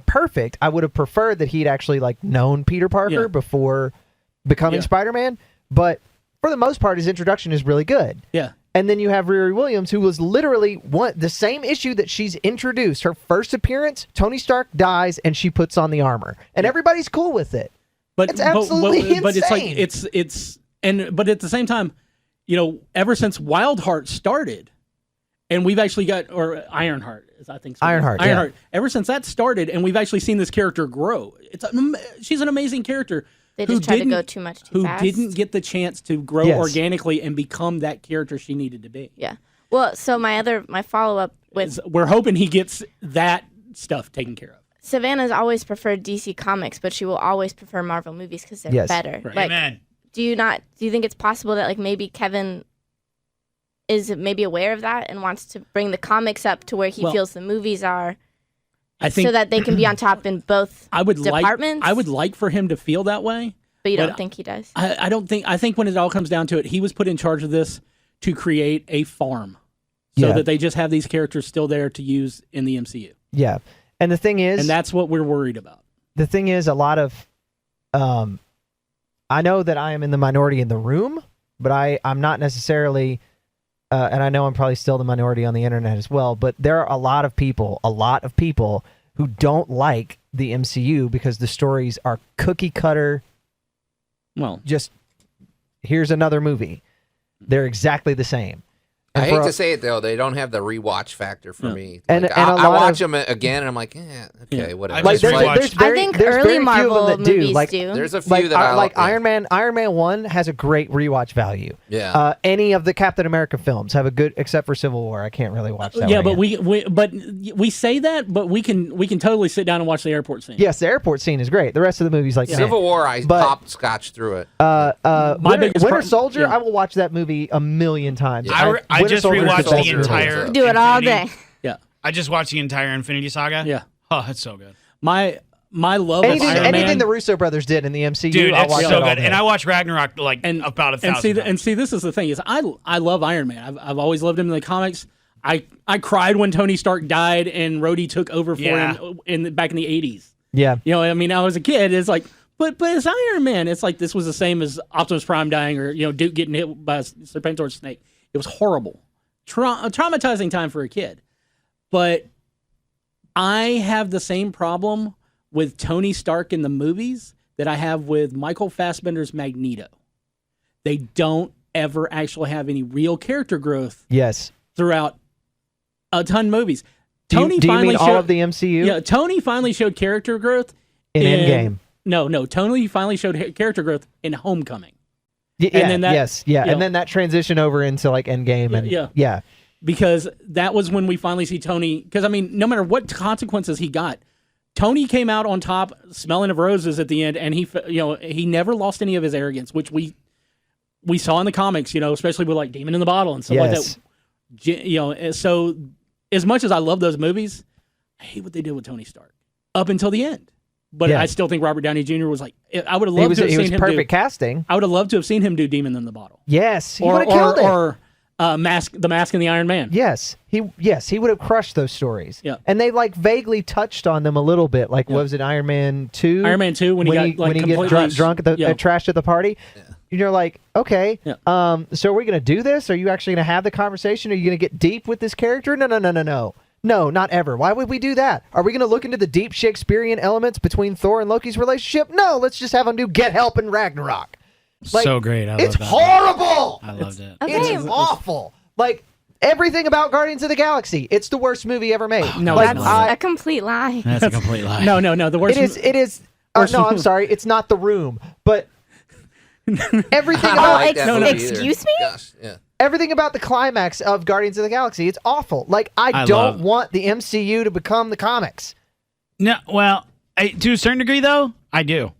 perfect. I would have preferred that he'd actually known Peter Parker before becoming Spider-Man, but for the most part his introduction is really good. Yeah. And then you have Riri Williams, who was literally the same issue that she's introduced. Her first appearance, Tony Stark dies and she puts on the armor. And everybody's cool with it. But it's absolutely insane. But it's but at the same time, ever since Wildheart started, and we've actually got, or Ironheart, I think. Ironheart. Ever since that started, and we've actually seen this character grow. She's an amazing character. They just tried to go too much too fast. Who didn't get the chance to grow organically and become that character she needed to be. Yeah. Well, so my follow-up with... We're hoping he gets that stuff taken care of. Savannah's always preferred DC Comics, but she will always prefer Marvel movies because they're better. Right. Amen. Do you think it's possible that maybe Kevin is maybe aware of that and wants to bring the comics up to where he feels the movies are, so that they can be on top in both departments? I would like for him to feel that way. But you don't think he does? I don't think. I think when it all comes down to it, he was put in charge of this to create a farm so that they just have these characters still there to use in the MCU. Yeah. And the thing is... And that's what we're worried about. The thing is, a lot of... I know that I am in the minority in the room, but I'm not necessarily... and I know I'm probably still the minority on the internet as well, but there are a lot of people who don't like the MCU because the stories are cookie cutter. Well, just here's another movie. They're exactly the same. I hate to say it though, they don't have the rewatch factor for me. And I watch them again, and I'm like, okay, whatever. I think early Marvel movies do. There's a few that I like. Iron Man 1 has a great rewatch value. Yeah. Any of the Captain America films have a good, except for Civil War. I can't really watch that. Yeah, but we say that, but we can totally sit down and watch the airport scene. Yes, the airport scene is great. The rest of the movie's like Civil War. I popped scotch through it. Winter Soldier. I will watch that movie a million times. I just rewatched the entire. Do it all day. Yeah, I just watched the entire Infinity Saga. Yeah, oh, it's so good. My love of Iron Man. Anything the Russo brothers did in the MCU, dude, I'll watch it's so good. And I watched Ragnarok about 1,000 times. And see, this is the thing: is I love Iron Man. I've always loved him in the comics. I cried when Tony Stark died and Rhodey took over for him back in the 80s. Yeah, I mean, I was a kid. It's like. But it's Iron Man. It's like this was the same as Optimus Prime dying or Duke getting hit by a Serpentor's snake. It was horrible. A traumatizing time for a kid. But I have the same problem with Tony Stark in the movies that I have with Michael Fassbender's Magneto. They don't ever actually have any real character growth. Yes. Throughout a ton of movies. Do you mean all of the MCU? Yeah, Tony finally showed character growth in Endgame. No. Tony finally showed character growth in Homecoming. Yeah, and then and then that transition over into like Endgame and because that was when we finally see Tony. Because I mean, no matter what consequences he got, Tony came out on top, smelling of roses at the end, and he never lost any of his arrogance, which we saw in the comics. Especially with like Demon in the Bottle and stuff like that. So as much as I love those movies, I hate what they did with Tony Stark up until the end. But I still think Robert Downey Jr. was like, I would have loved to have seen him perfect casting. I would have loved to have seen him do Demon in the Bottle. Yes, he would have killed it. Or the Mask and the Iron Man. Yes, he would have crushed those stories. Yeah. And they like vaguely touched on them a little bit. Like, what was it, Iron Man 2? Iron Man 2 when he gets drunk at the trashed at the party. Yeah. You're like, okay, so are we going to do this? Are you actually going to have the conversation? Are you going to get deep with this character? No. No, not ever. Why would we do that? Are we going to look into the deep Shakespearean elements between Thor and Loki's relationship? No, let's just have them do Get Help and Ragnarok. Like, so great. It's horrible. I loved it. It's awful. Like, everything about Guardians of the Galaxy, it's the worst movie ever made. No, like, that's a complete lie. That's a complete lie. No. The worst. It is. No, I'm sorry. It's not The Room, but everything about excuse me? Gosh, yeah. Everything about the climax of Guardians of the Galaxy, it's awful. Like, I don't want the MCU to become the comics. No, well, to a certain degree, though, I do.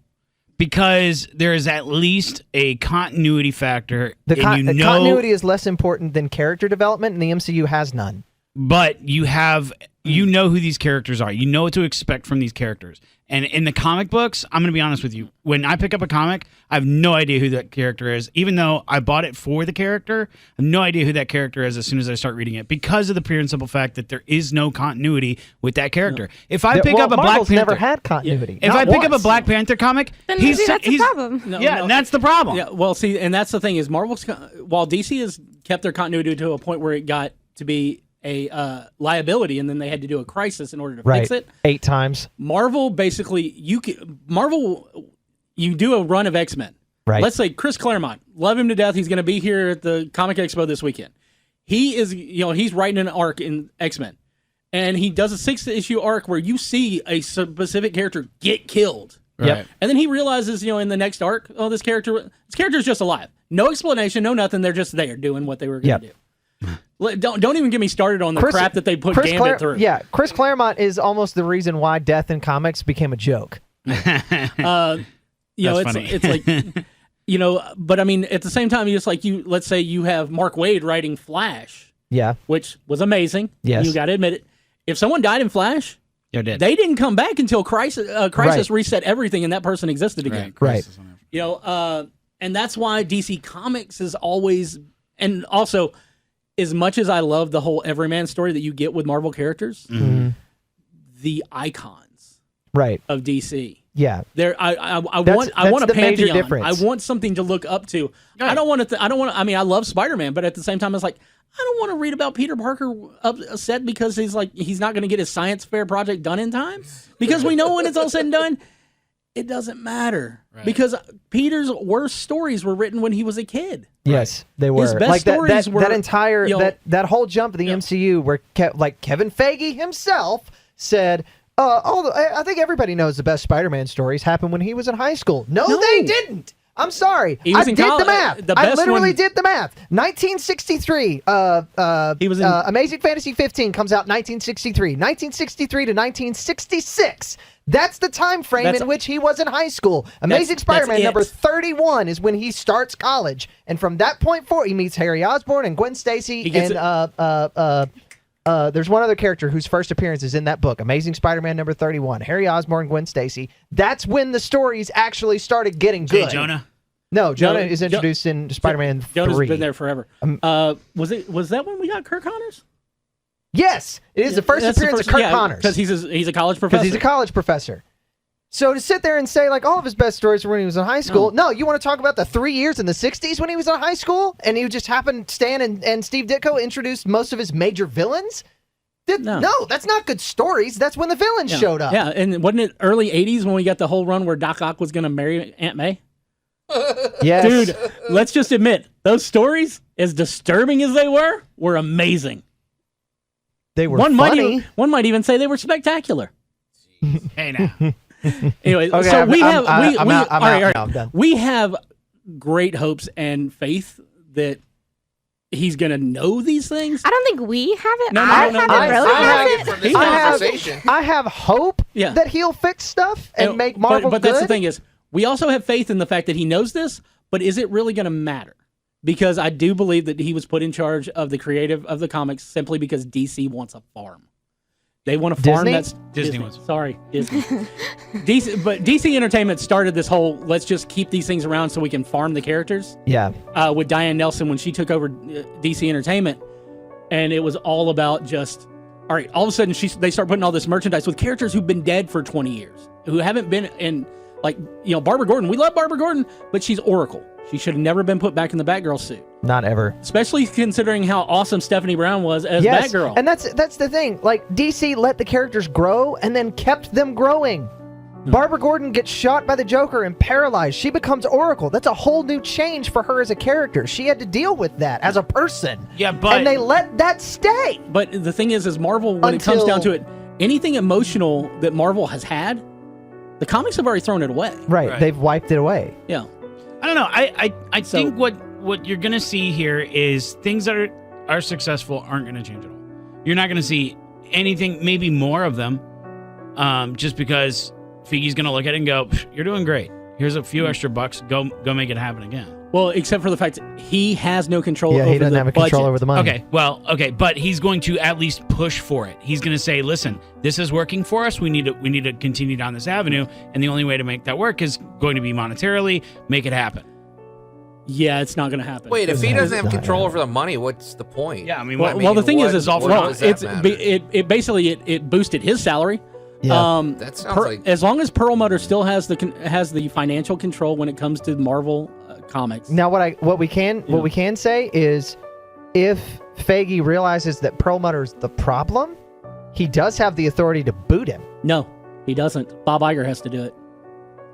Because there is at least a continuity factor. The continuity is less important than character development, and the MCU has none. But you know who these characters are. You know what to expect from these characters. And in the comic books, I'm going to be honest with you. When I pick up a comic, I have no idea who that character is. Even though I bought it for the character, I have no idea who that character is as soon as I start reading it because of the pure and simple fact that there is no continuity with that character. If I pick up a Marvel's Black Panther, never had continuity. If I pick up a Black Panther comic, then maybe that's a problem. And that's the problem. Yeah, well, see, and that's the thing is Marvel's while DC has kept their continuity to a point where it got to be a liability, and then they had to do a crisis in order to fix it 8 times. Marvel basically you do a run of X-Men. Right. Let's say Chris Claremont, love him to death. He's going to be here at the Comic Expo this weekend. He is, he's writing an arc in X-Men, and he does a 6-issue arc where you see a specific character get killed. Right. And then he realizes, in the next arc, this character is just alive. No explanation, no nothing. They're just there doing what they were going to do. Don't even get me started on the crap that they put Gambit through. Yeah, Chris Claremont is almost the reason why death in comics became a joke. That's funny. It's like, but I mean, at the same time, it's like let's say you have Mark Waid writing Flash. Yeah. Which was amazing. Yes. You got to admit it. If someone died in Flash, You're dead. They didn't come back until Crisis reset everything and that person existed again. Right. And that's why DC Comics is always, and also, as much as I love the whole everyman story that you get with Marvel characters, the icons of DC. Yeah. I want a pantheon. Difference. I want something to look up to. I don't want to I love Spider-Man, but at the same time it's like I don't want to read about Peter Parker upset because he's not going to get his science fair project done in time, because we know when it's all said and done it doesn't matter, because Peter's worst stories were written when he was a kid. Yes, they were. His best stories were that entire that whole jump of the MCU where Kevin Feige himself said, I think everybody knows the best Spider-Man stories happened when he was in high school. No, they didn't. I'm sorry. I did the math. I literally did the math. 1963. He was in Amazing Fantasy 15 comes out 1963. 1963 to 1966. That's the time frame in which he was in high school. Amazing Spider-Man number 31 is when he starts college, and from that point forward, he meets Harry Osborn and Gwen Stacy and there's one other character whose first appearance is in that book, Amazing Spider-Man number 31. Harry Osborn, Gwen Stacy. That's when the stories actually started getting good. Jonah? No, Jonah is introduced in Spider-Man 3. Jonah's been there forever. Was that when we got Kirk Connors? Yes, it is the first appearance of Kirk Connors. Because he's a college professor. Because he's a college professor. So to sit there and say, all of his best stories were when he was in high school. No, you want to talk about the 3 years in the 60s when he was in high school? And he just happened, Stan and Steve Ditko introduced most of his major villains? No, that's not good stories. That's when the villains showed up. Yeah, and wasn't it early 80s when we got the whole run where Doc Ock was going to marry Aunt May? Yes. Dude, let's just admit, those stories, as disturbing as they were amazing. They were funny. One might even say they were spectacular. Hey, now. Anyway, okay, so we have great hopes and faith that he's going to know these things. I don't think we have it. No, I have hope that he'll fix stuff and make Marvel but good. That's the thing is, we also have faith in the fact that he knows this, but is it really going to matter? Because I do believe that he was put in charge of the creative of the comics simply because DC wants a farm. They want to farm Disney? Disney was. Sorry, Disney. DC Entertainment started this whole let's just keep these things around so we can farm the characters. Yeah. With Diane Nelson when she took over DC Entertainment, and it was all about just all right. All of a sudden, they start putting all this merchandise with characters who've been dead for 20 years, who haven't been in Barbara Gordon. We love Barbara Gordon, but she's Oracle. She should have never been put back in the Batgirl suit. Not ever. Especially considering how awesome Stephanie Brown was as Batgirl. And that's the thing. Like, DC let the characters grow and then kept them growing. Barbara Gordon gets shot by the Joker and paralyzed. She becomes Oracle. That's a whole new change for her as a character. She had to deal with that as a person. Yeah, but... And they let that stay. But the thing is Marvel, when it comes down to it, anything emotional that Marvel has had, the comics have already thrown it away. Right. They've wiped it away. Yeah. I don't know. I think what you're going to see here is things that are successful aren't going to change at all. You're not going to see anything, maybe more of them, just because Feige's going to look at it and go, you're doing great. Here's a few extra bucks. Go make it happen again. Well, except for the fact that he has no control over the budget. Yeah, he doesn't have a control over the money. Okay, but he's going to at least push for it. He's going to say, listen, this is working for us. We need to continue down this avenue, and the only way to make that work is going to be monetarily, make it happen. Yeah, it's not going to happen. Wait, if he doesn't have control over the money, what's the point? Yeah, I mean, well, the thing is it basically boosted his salary. Yeah. That sounds like as long as Perlmutter still has the financial control when it comes to Marvel comics. Now, what we can say is, if Feige realizes that Perlmutter's the problem, he does have the authority to boot him. No, he doesn't. Bob Iger has to do it.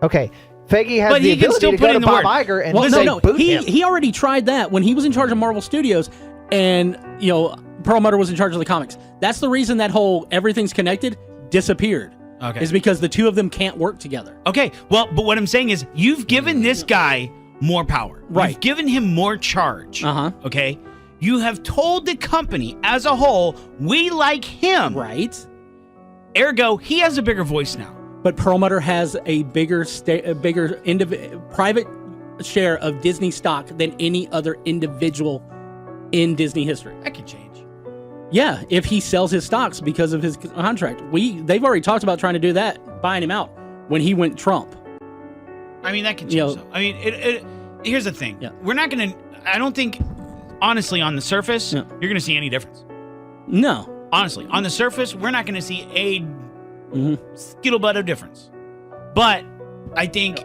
Okay, Feige has the ability to go to Bob Iger and boot him. He already tried that when he was in charge of Marvel Studios, and Perlmutter was in charge of the comics. That's the reason that whole everything's connected disappeared. Okay, is because the two of them can't work together. Okay, well, but what I'm saying is, you've given this guy more power. Right. You've given him more charge. Okay. You have told the company as a whole, we like him. Right. Ergo, he has a bigger voice now. But Perlmutter has a bigger private share of Disney stock than any other individual in Disney history. That could change. Yeah, if he sells his stocks because of his contract. They've already talked about trying to do that, buying him out when he went Trump. I mean, that can change. Though. I mean, here's the thing. Yeah. We're not going to, I don't think, honestly, on the surface, you're going to see any difference. No. Honestly, on the surface, we're not going to see a skittle-butt of difference. But I think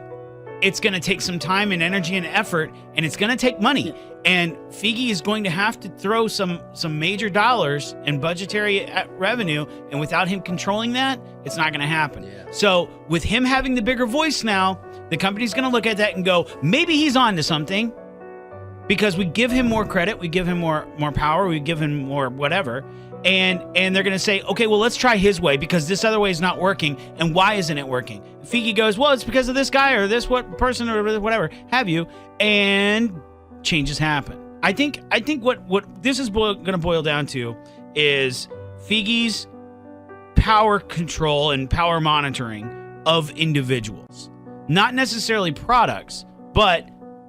it's going to take some time and energy and effort, and it's going to take money. And Feige is going to have to throw some major dollars and budgetary revenue, and without him controlling that, it's not going to happen. Yeah. So with him having the bigger voice now, the company's going to look at that and go, maybe he's on to something, because we give him more credit, we give him more power, we give him more whatever, and they're going to say, okay, well, let's try his way, because this other way is not working, and why isn't it working? Feige goes, well, it's because of this guy or this person or whatever have you, and changes happen. I think what this is going to boil down to is Feige's power control and power monitoring of individuals, not necessarily products, but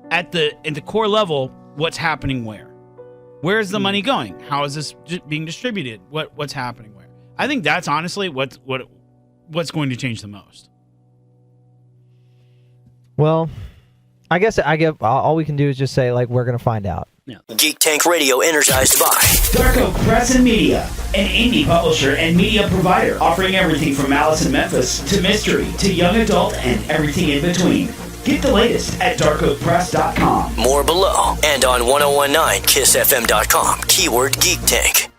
at the core level, what's happening where is the money going? How is this being distributed? What's happening where? I think that's honestly what's going to change the most. Well, I guess all we can do is just say, like, we're going to find out. Yeah. Geek Tank Radio energized by Dark Oak Press and Media, an indie publisher and media provider offering everything from Alice in Memphis to mystery to young adult and everything in between. Get the latest at darkoakpress.com. More below and on 1019kissfm.com. Keyword Geek Tank.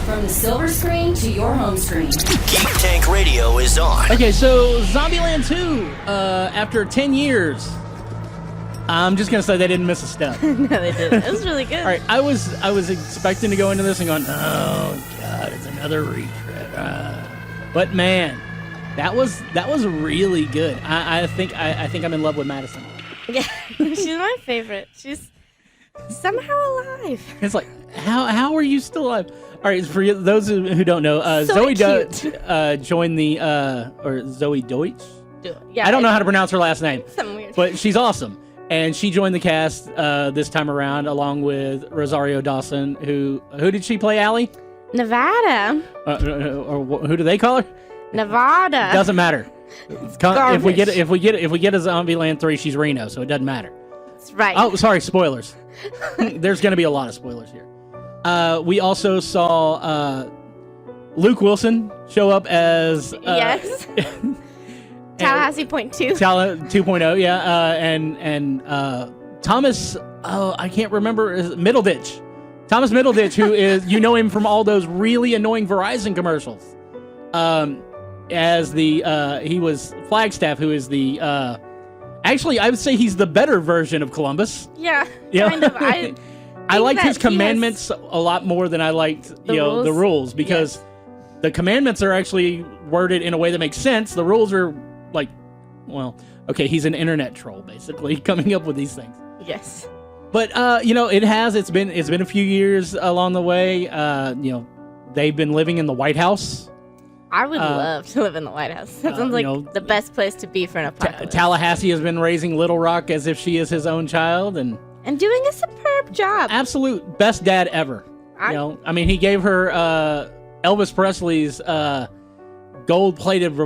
From the silver screen to your home screen. Geek Tank Radio is on. Okay, so Zombieland 2, after 10 years, I'm just going to say they didn't miss a step. No, they didn't. It was really good. All right, I was expecting to go into this and going, oh, God, it's another retread. But, man, that was really good. I think I'm in love with Madison. Yeah, she's my favorite. She's somehow alive. It's like, how are you still alive? All right, for those who don't know, so Zoe joined the, or Zoe Deutsch? Yeah, I don't know how to pronounce her last name. Something weird. But she's awesome. And she joined the cast this time around, along with Rosario Dawson, who did she play, Allie? Nevada. Or who do they call her? Nevada. Doesn't matter. If we get a Zombieland 3, she's Reno, so it doesn't matter. That's right. Oh, sorry, spoilers. There's going to be a lot of spoilers here. We also saw Luke Wilson show up as yes. Tallahassee Point 2. 2.0, yeah. And Thomas, I can't remember, Middleditch. Thomas Middleditch, who is, you know him from all those really annoying Verizon commercials. As he was Flagstaff, who is the, actually, I would say he's the better version of Columbus. Yeah, kind of. I liked his commandments a lot more than I liked, the rules, because the commandments are actually worded in a way that makes sense. The rules are like, well, okay, he's an internet troll, basically, coming up with these things. Yes. But, it's been a few years along the way. They've been living in the White House. I would love to live in the White House. That sounds like the best place to be for an apocalypse. Tallahassee has been raising Little Rock as if she is his own child. And doing a superb job. Absolute best dad ever. He gave her Elvis Presley's gold-plated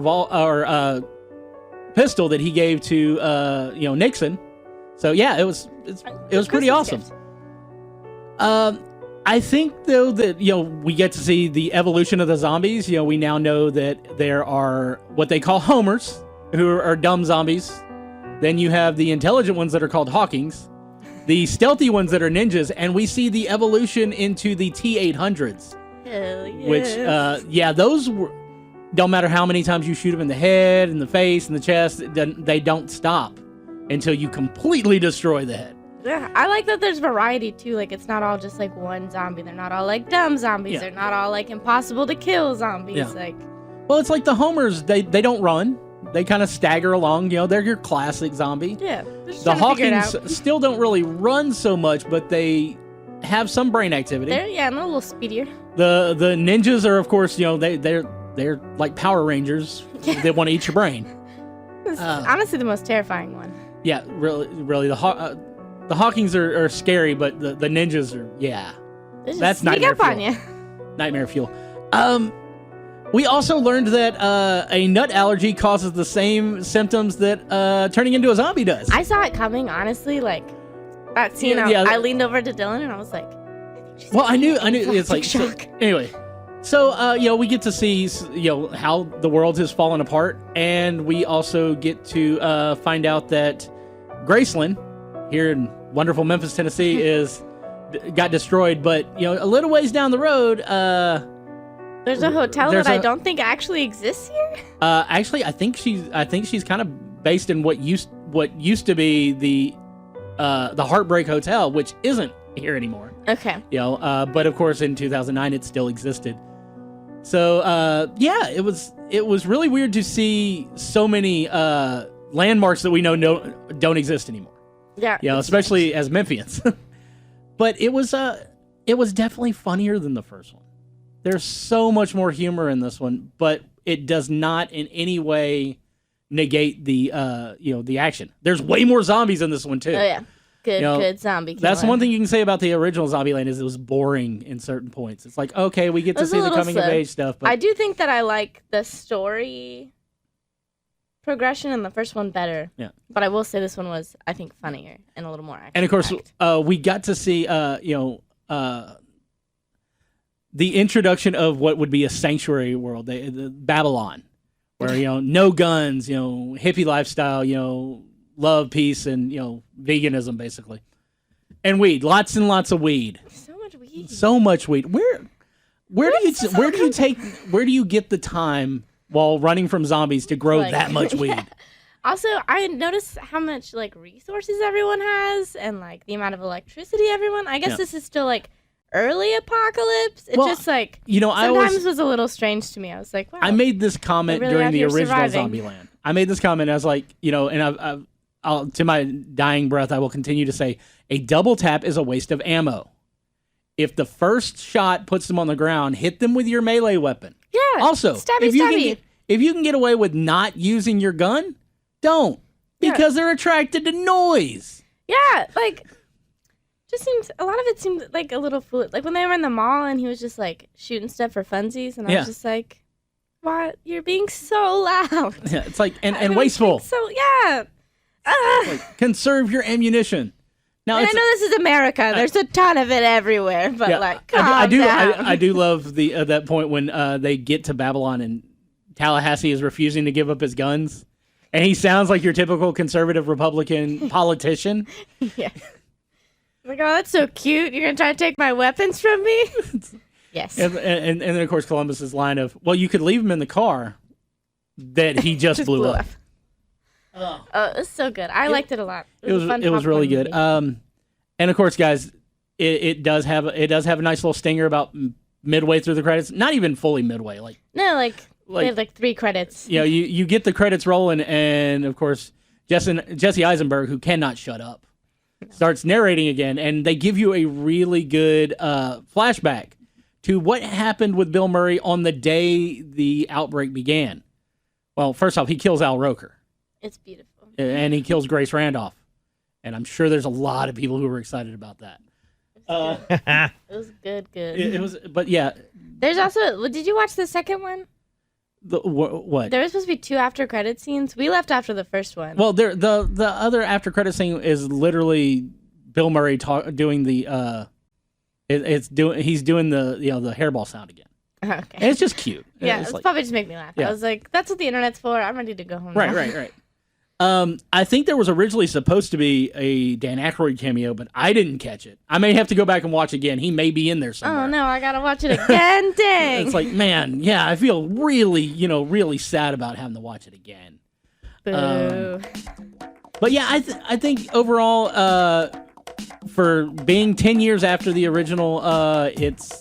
pistol that he gave to Nixon. So yeah, it was pretty awesome. I think though that we get to see the evolution of the zombies. We now know that there are what they call homers, who are dumb zombies. Then you have the intelligent ones that are called Hawkings, the stealthy ones that are ninjas, and we see the evolution into the T-800s. Hell yes. Which those don't matter how many times you shoot them in the head, in the face, in the chest, they don't stop until you completely destroy the head. Yeah, I like that there's variety too. Like, it's not all just like one zombie. They're not all like dumb zombies. Yeah. They're not all like impossible to kill zombies. Yeah. Well, it's like the homers. They don't run. They kind of stagger along. They're your classic zombie. Yeah. The Hawkings still don't really run so much, but they have some brain activity. They're a little speedier. The ninjas are, of course, they're like Power Rangers. They want to eat your brain. It's honestly the most terrifying one. Yeah, really. The Hawkings are scary, but the ninjas are, that's nightmare fuel. On you. Nightmare fuel. We also learned that a nut allergy causes the same symptoms that turning into a zombie does. I saw it coming, honestly. Like that scene, I leaned over to Dylan and I was like, I knew it's like shock. Anyway, so we get to see how the world has fallen apart, and we also get to find out that Graceland here in wonderful Memphis, Tennessee, got destroyed. But a little ways down the road, there's a hotel that I don't think actually exists here. Actually, I think she's kind of based in what used to be the Heartbreak Hotel, which isn't here anymore. Okay. But of course in 2009 it still existed. So it was really weird to see so many landmarks that we know don't exist anymore. Yeah. Especially as Memphians. But it was definitely funnier than the first one. There's so much more humor in this one, but it does not in any way negate the the action. There's way more zombies in this one too. Oh yeah. Good zombie killer. That's one thing you can say about the original Zombieland is it was boring in certain points. It's like, okay, we get to see the coming of age stuff, but I do think that I like the story progression in the first one better. Yeah. But I will say this one was, I think, funnier and a little more action. And of course, we got to see the introduction of what would be a sanctuary world, the Babylon, where no guns, hippie lifestyle, love, peace, and veganism basically, and weed, lots and lots of weed. So much weed. Where do you get the time while running from zombies to grow that much weed? Also, I noticed how much resources everyone has and the amount of electricity everyone. I guess this is still early apocalypse. It just sometimes was a little strange to me. I was like, wow. I made this comment really during the original surviving. Zombieland. I made this comment. I was like, and I'll to my dying breath, I will continue to say, a double tap is a waste of ammo. If the first shot puts them on the ground, hit them with your melee weapon. Yeah. Also, if you can get away with not using your gun, don't, because they're attracted to noise. Yeah, just seems a lot of it seemed like a little foolish. Like when they were in the mall and he was just like shooting stuff for funsies, and I was just like, "What? You're being so loud." Yeah, it's like and wasteful. So yeah, like, conserve your ammunition. Now, and I know this is America. There's a ton of it everywhere, but like, I do. down. I do love the that point when they get to Babylon and Tallahassee is refusing to give up his guns, and he sounds like your typical conservative Republican politician. Yeah. Like, oh, that's so cute. You're gonna try to take my weapons from me? Yes. And then of course Columbus's line of, "Well, you could leave him in the car that he just blew up." Oh, it was so good. I liked it a lot. It was really good. And of course, guys, it does have a nice little stinger about midway through the credits. Not even fully midway, they had like 3 credits. You know, you get the credits rolling, and of course Jesse Eisenberg, who cannot shut up, starts narrating again, and they give you a really good flashback to what happened with Bill Murray on the day the outbreak began. Well, first off, he kills Al Roker. It's beautiful. And he kills Grace Randolph. And I'm sure there's a lot of people who were excited about that. It was good. It was, but yeah. There's also, did you watch the second one? What? There was supposed to be 2 after credit scenes. We left after the first one. Well, the other after credit scene is literally Bill Murray doing the he's doing the the hairball sound again. Okay. And it's just cute. Yeah, it's probably just make me laugh. Yeah. I was like, that's what the internet's for. I'm ready to go home now. Right. I think there was originally supposed to be a Dan Aykroyd cameo, but I didn't catch it. I may have to go back and watch again. He may be in there somewhere. Oh no, I gotta watch it again. Dang. It's like, man, yeah, I feel really, really sad about having to watch it again. Boo. But yeah, I think overall, for being 10 years after the original, it's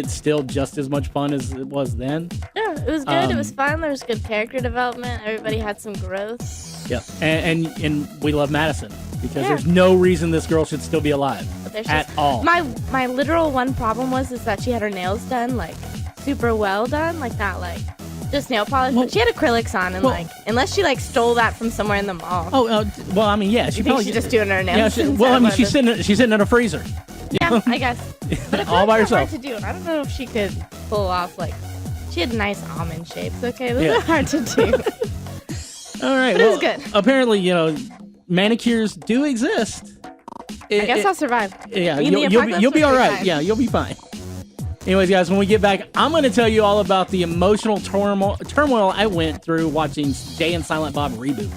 still just as much fun as it was then. Yeah, it was good. It was fun. There was good character development. Everybody had some growth. Yeah, and we love Madison because there's no reason this girl should still be alive at all. My literal one problem was that she had her nails done like super well done, like not like just nail polish, but she had acrylics on, and unless she stole that from somewhere in the mall. Well, I mean, yeah, she probably just doing her nails. Yeah, she's sitting in a freezer. Yeah, I guess. But all by herself. Hard to do. I don't know if she could pull off she had nice almond shapes. Okay, those are hard to do. All right, but it was good. Apparently, manicures do exist. I guess I'll survive. Yeah, you'll be all right. Yeah, you'll be fine. Anyways, guys, when we get back, I'm going to tell you all about the emotional turmoil I went through watching Jay and Silent Bob Reboot.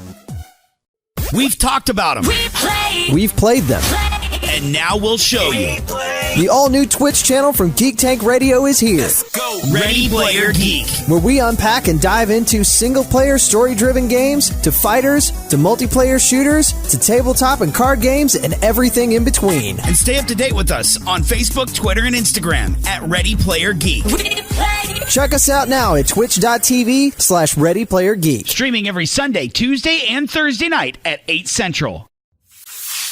We've talked about them. We've played them. And now we'll show you. The all-new Twitch channel from Geek Tank Radio is here. Let's go. Ready Player Geek. Where we unpack and dive into single-player, story-driven games, to fighters, to multiplayer shooters, to tabletop and card games, and everything in between. And stay up to date with us on Facebook, Twitter, and Instagram at Ready Player Geek. Check us out now at twitch.tv/ReadyPlayerGeek. Streaming every Sunday, Tuesday, and Thursday night at 8 Central.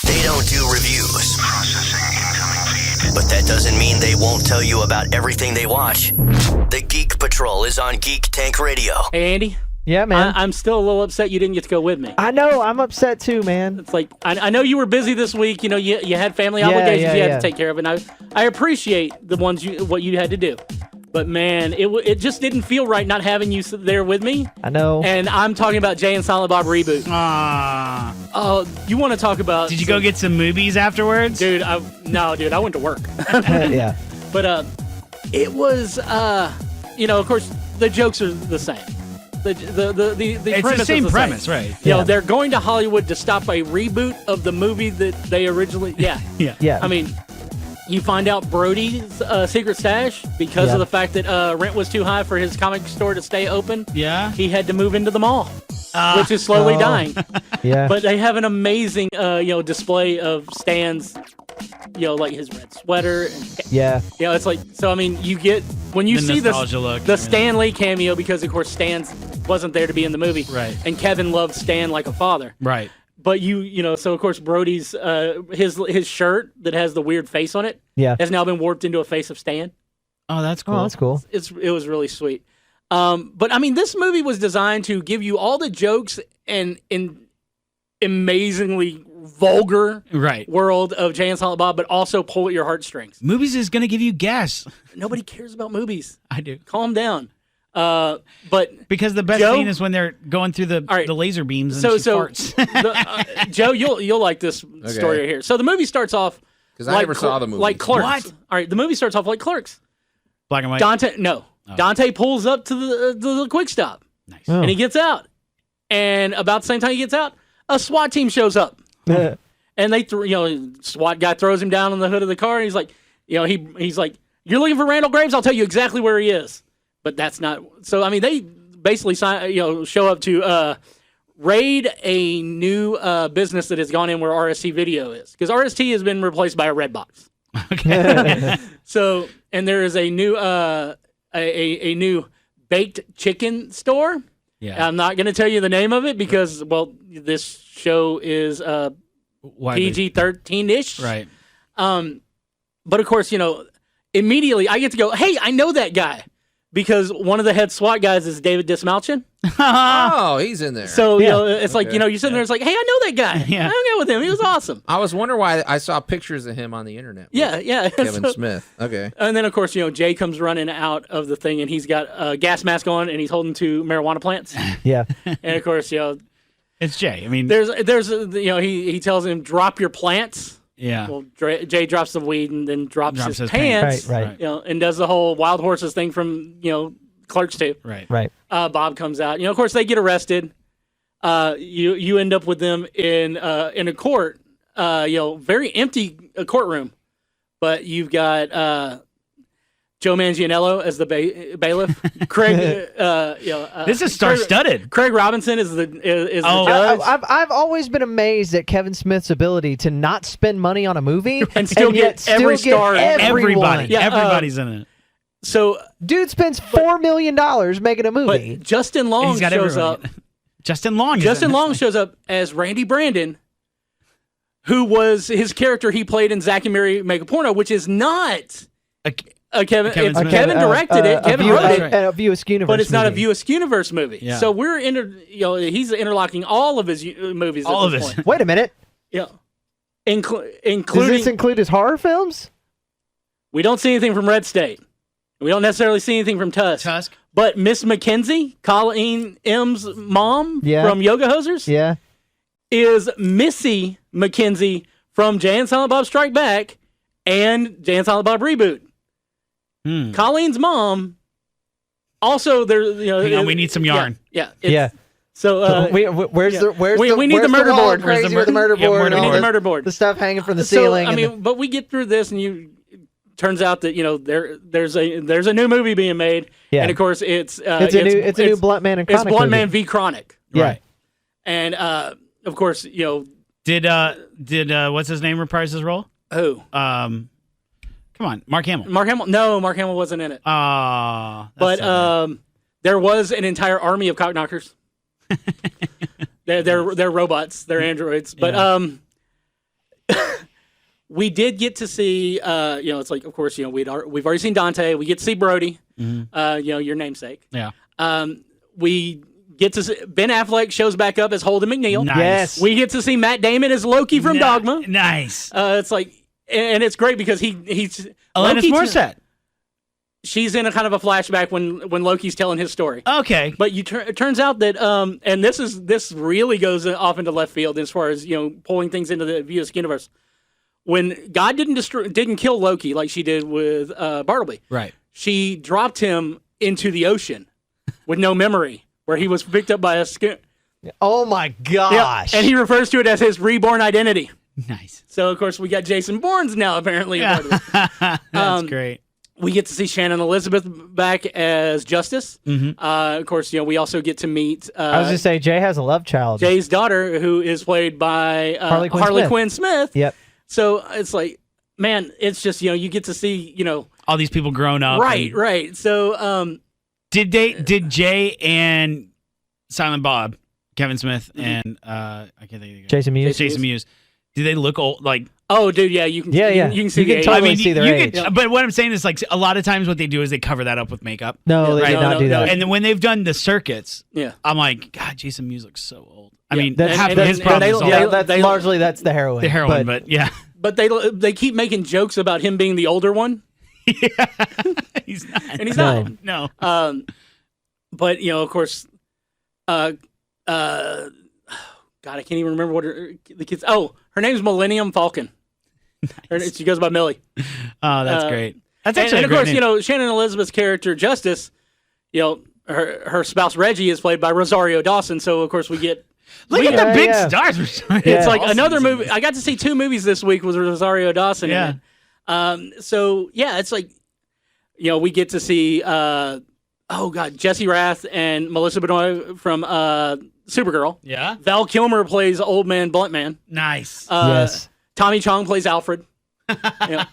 They don't do reviews. Processing incoming feed. But that doesn't mean they won't tell you about everything they watch. The Geek Patrol is on Geek Tank Radio. Hey, Andy. Yeah, man. I'm still a little upset you didn't get to go with me. I know. I'm upset too, man. It's like, I know you were busy this week. You know, you had family obligations you had to take care of, and I appreciate the ones what you had to do. But man, it just didn't feel right not having you there with me. I know. And I'm talking about Jay and Silent Bob Reboot. Oh, you want to talk about? Did you go get some movies afterwards, dude? No, dude, I went to work. Yeah. But it was of course the jokes are the same. The it's premise the same is the premise, same. right? You know, they're going to Hollywood to stop a reboot of the movie that they originally. Yeah. I mean, you find out Brody's secret stash because of the fact that rent was too high for his comic store to stay open. Yeah. He had to move into the mall, which is slowly dying. Yeah. But they have an amazing, display of Stan's, like his red sweater. Yeah. It's like, so I mean, you get when you see the Stan Lee cameo, because of course Stan wasn't there to be in the movie, right? And Kevin loved Stan like a father, right? But so of course Brody's his shirt that has the weird face on it, has now been warped into a face of Stan. Oh, that's cool. Oh, that's cool. It was really sweet. But I mean, this movie was designed to give you all the jokes and amazingly vulgar right. world of Jay and Silent Bob, but also pull at your heartstrings. Movies is going to give you gas. Nobody cares about movies. I do. Calm down. But because the best scene is when they're going through the laser beams and she farts. Joe, you'll like this story right here. So the movie starts off because I never saw the movie. Like Clerks. What? All right, the movie starts off like Clerks. Black and white. Dante pulls up to the quick stop. Nice. And he gets out. And about the same time he gets out, a SWAT team shows up. And they SWAT guy throws him down on the hood of the car, and he's like, he's like, "You're looking for Randall Graves? I'll tell you exactly where he is." But that's not. So I mean, they basically show up to raid a new business that has gone in where RST Video is, because RST has been replaced by a red box. Okay. So, and there is a new a new baked chicken store. Yeah. I'm not going to tell you the name of it because, well, this show is PG-13-ish. Right. But of course, immediately I get to go, hey, I know that guy. Because one of the head SWAT guys is David Dismalchin. Oh, he's in there. So, it's like, you're sitting there, it's like, hey, I know that guy. Yeah. I hung out with him. He was awesome. I was wondering why I saw pictures of him on the internet. Yeah. Kevin Smith. Okay. And then, of course, Jay comes running out of the thing, and he's got a gas mask on, and he's holding two marijuana plants. Yeah. And, of course, it's Jay. I mean, there's he tells him, drop your plants. Yeah. Well, Jay drops the weed and then drops his pants. Right. And does the whole Wild Horses thing from, Clerks 2. Right. Bob comes out. Of course, they get arrested. You end up with them in a court, very empty courtroom. But you've got Joe Manganiello as the bailiff. Craig, this is star-studded. Craig Robinson is the judge. I've always been amazed at Kevin Smith's ability to not spend money on a movie and still get every star. Everybody. Yeah, everybody's in it. So, dude spends $4 million making a movie. But Justin Long shows up. Justin Long shows up as Randy Brandon, who was his character he played in Zack and Mary Make a Porno, which is not Kevin directed it. Kevin wrote it. A View Askew universe, but it's not a View Askew universe movie. Yeah. So we're he's interlocking all of his movies. All at of this his. point. Wait a minute. Yeah, Does including. this include his horror films? We don't see anything from Red State. We don't necessarily see anything from Tusk. But Miss Mackenzie, Colleen M's mom from Yoga Hosers, is Missy Mackenzie from Jay and Silent Bob Strike Back and Jay and Silent Bob Reboot. Colleen's mom. Also, there. Hang on, we need some yarn. Yeah. So we need the murder board. Where's the murder board? We need the murder board. The stuff hanging from the ceiling. But we get through this, and turns out that there's a new movie being made, and of course it's a new Blunt Man and Chronic. It's Blunt Man v Chronic, right? And of course did what's his name reprise his role? Who? Come on, Mark Hamill. No, Mark Hamill wasn't in it. But there was an entire army of cockknockers. They're robots. They're androids. But we did get to see. It's like, of course, we've already seen Dante. We get to see Brody. Your namesake. Yeah. We get to see Ben Affleck shows back up as Holden McNeil. Nice. Yes. We get to see Matt Damon as Loki from Dogma. Nice. It's like, and it's great because he's Alanis Morissette. She's in a kind of a flashback when Loki's telling his story. Okay. But it turns out that and this really goes off into left field as far as pulling things into the View Askew universe. When God didn't kill Loki like she did with Bartleby, right? She dropped him into the ocean with no memory, where he was picked up by a schooner. Oh my gosh! Yeah, and he refers to it as his reborn identity. Nice. So of course we got Jason Bourne's now apparently. Yeah. That's great. We get to see Shannon Elizabeth back as Justice. Mm-hmm. Of course, we also get to meet. I was just saying, Jay has a love child. Jay's daughter, who is played by Harley Quinn Smith. Yep. So it's like, man, it's just you get to see all these people grown up. Right. So did Jay and Silent Bob, Kevin Smith, and I can't think of Jason Mewes. Did they look old? Like Oh, dude, yeah, you can. Yeah. You can see You can the totally age. see their age. But what I'm saying is, like, a lot of times what they do is they cover that up with makeup. No, they did not do that. And then when they've done the circuits, Yeah. I'm like, God, Jason Musick's so old. I Yeah. mean, That's, half of that's, his problems. that's largely that's the heroin. The heroin, but yeah. But they keep making jokes about him being the older one. Yeah. He's not. And he's not. No. But, of course, God, I can't even remember what the kids. Oh, her name's Millennium Falcon. Nice. She goes by Millie. Oh, that's great. That's actually and of a great course, name. Shannon Elizabeth's character Justice, her spouse Reggie is played by Rosario Dawson. So of course we get Look at the big stars. It's like another movie. I got to see 2 movies this week with Rosario Dawson. Yeah. In it. So yeah, it's like we get to see Jesse Rath and Melissa Benoist from Supergirl. Yeah. Val Kilmer plays Old Man Blunt Man. Nice. Yes. Tommy Chong plays Alfred.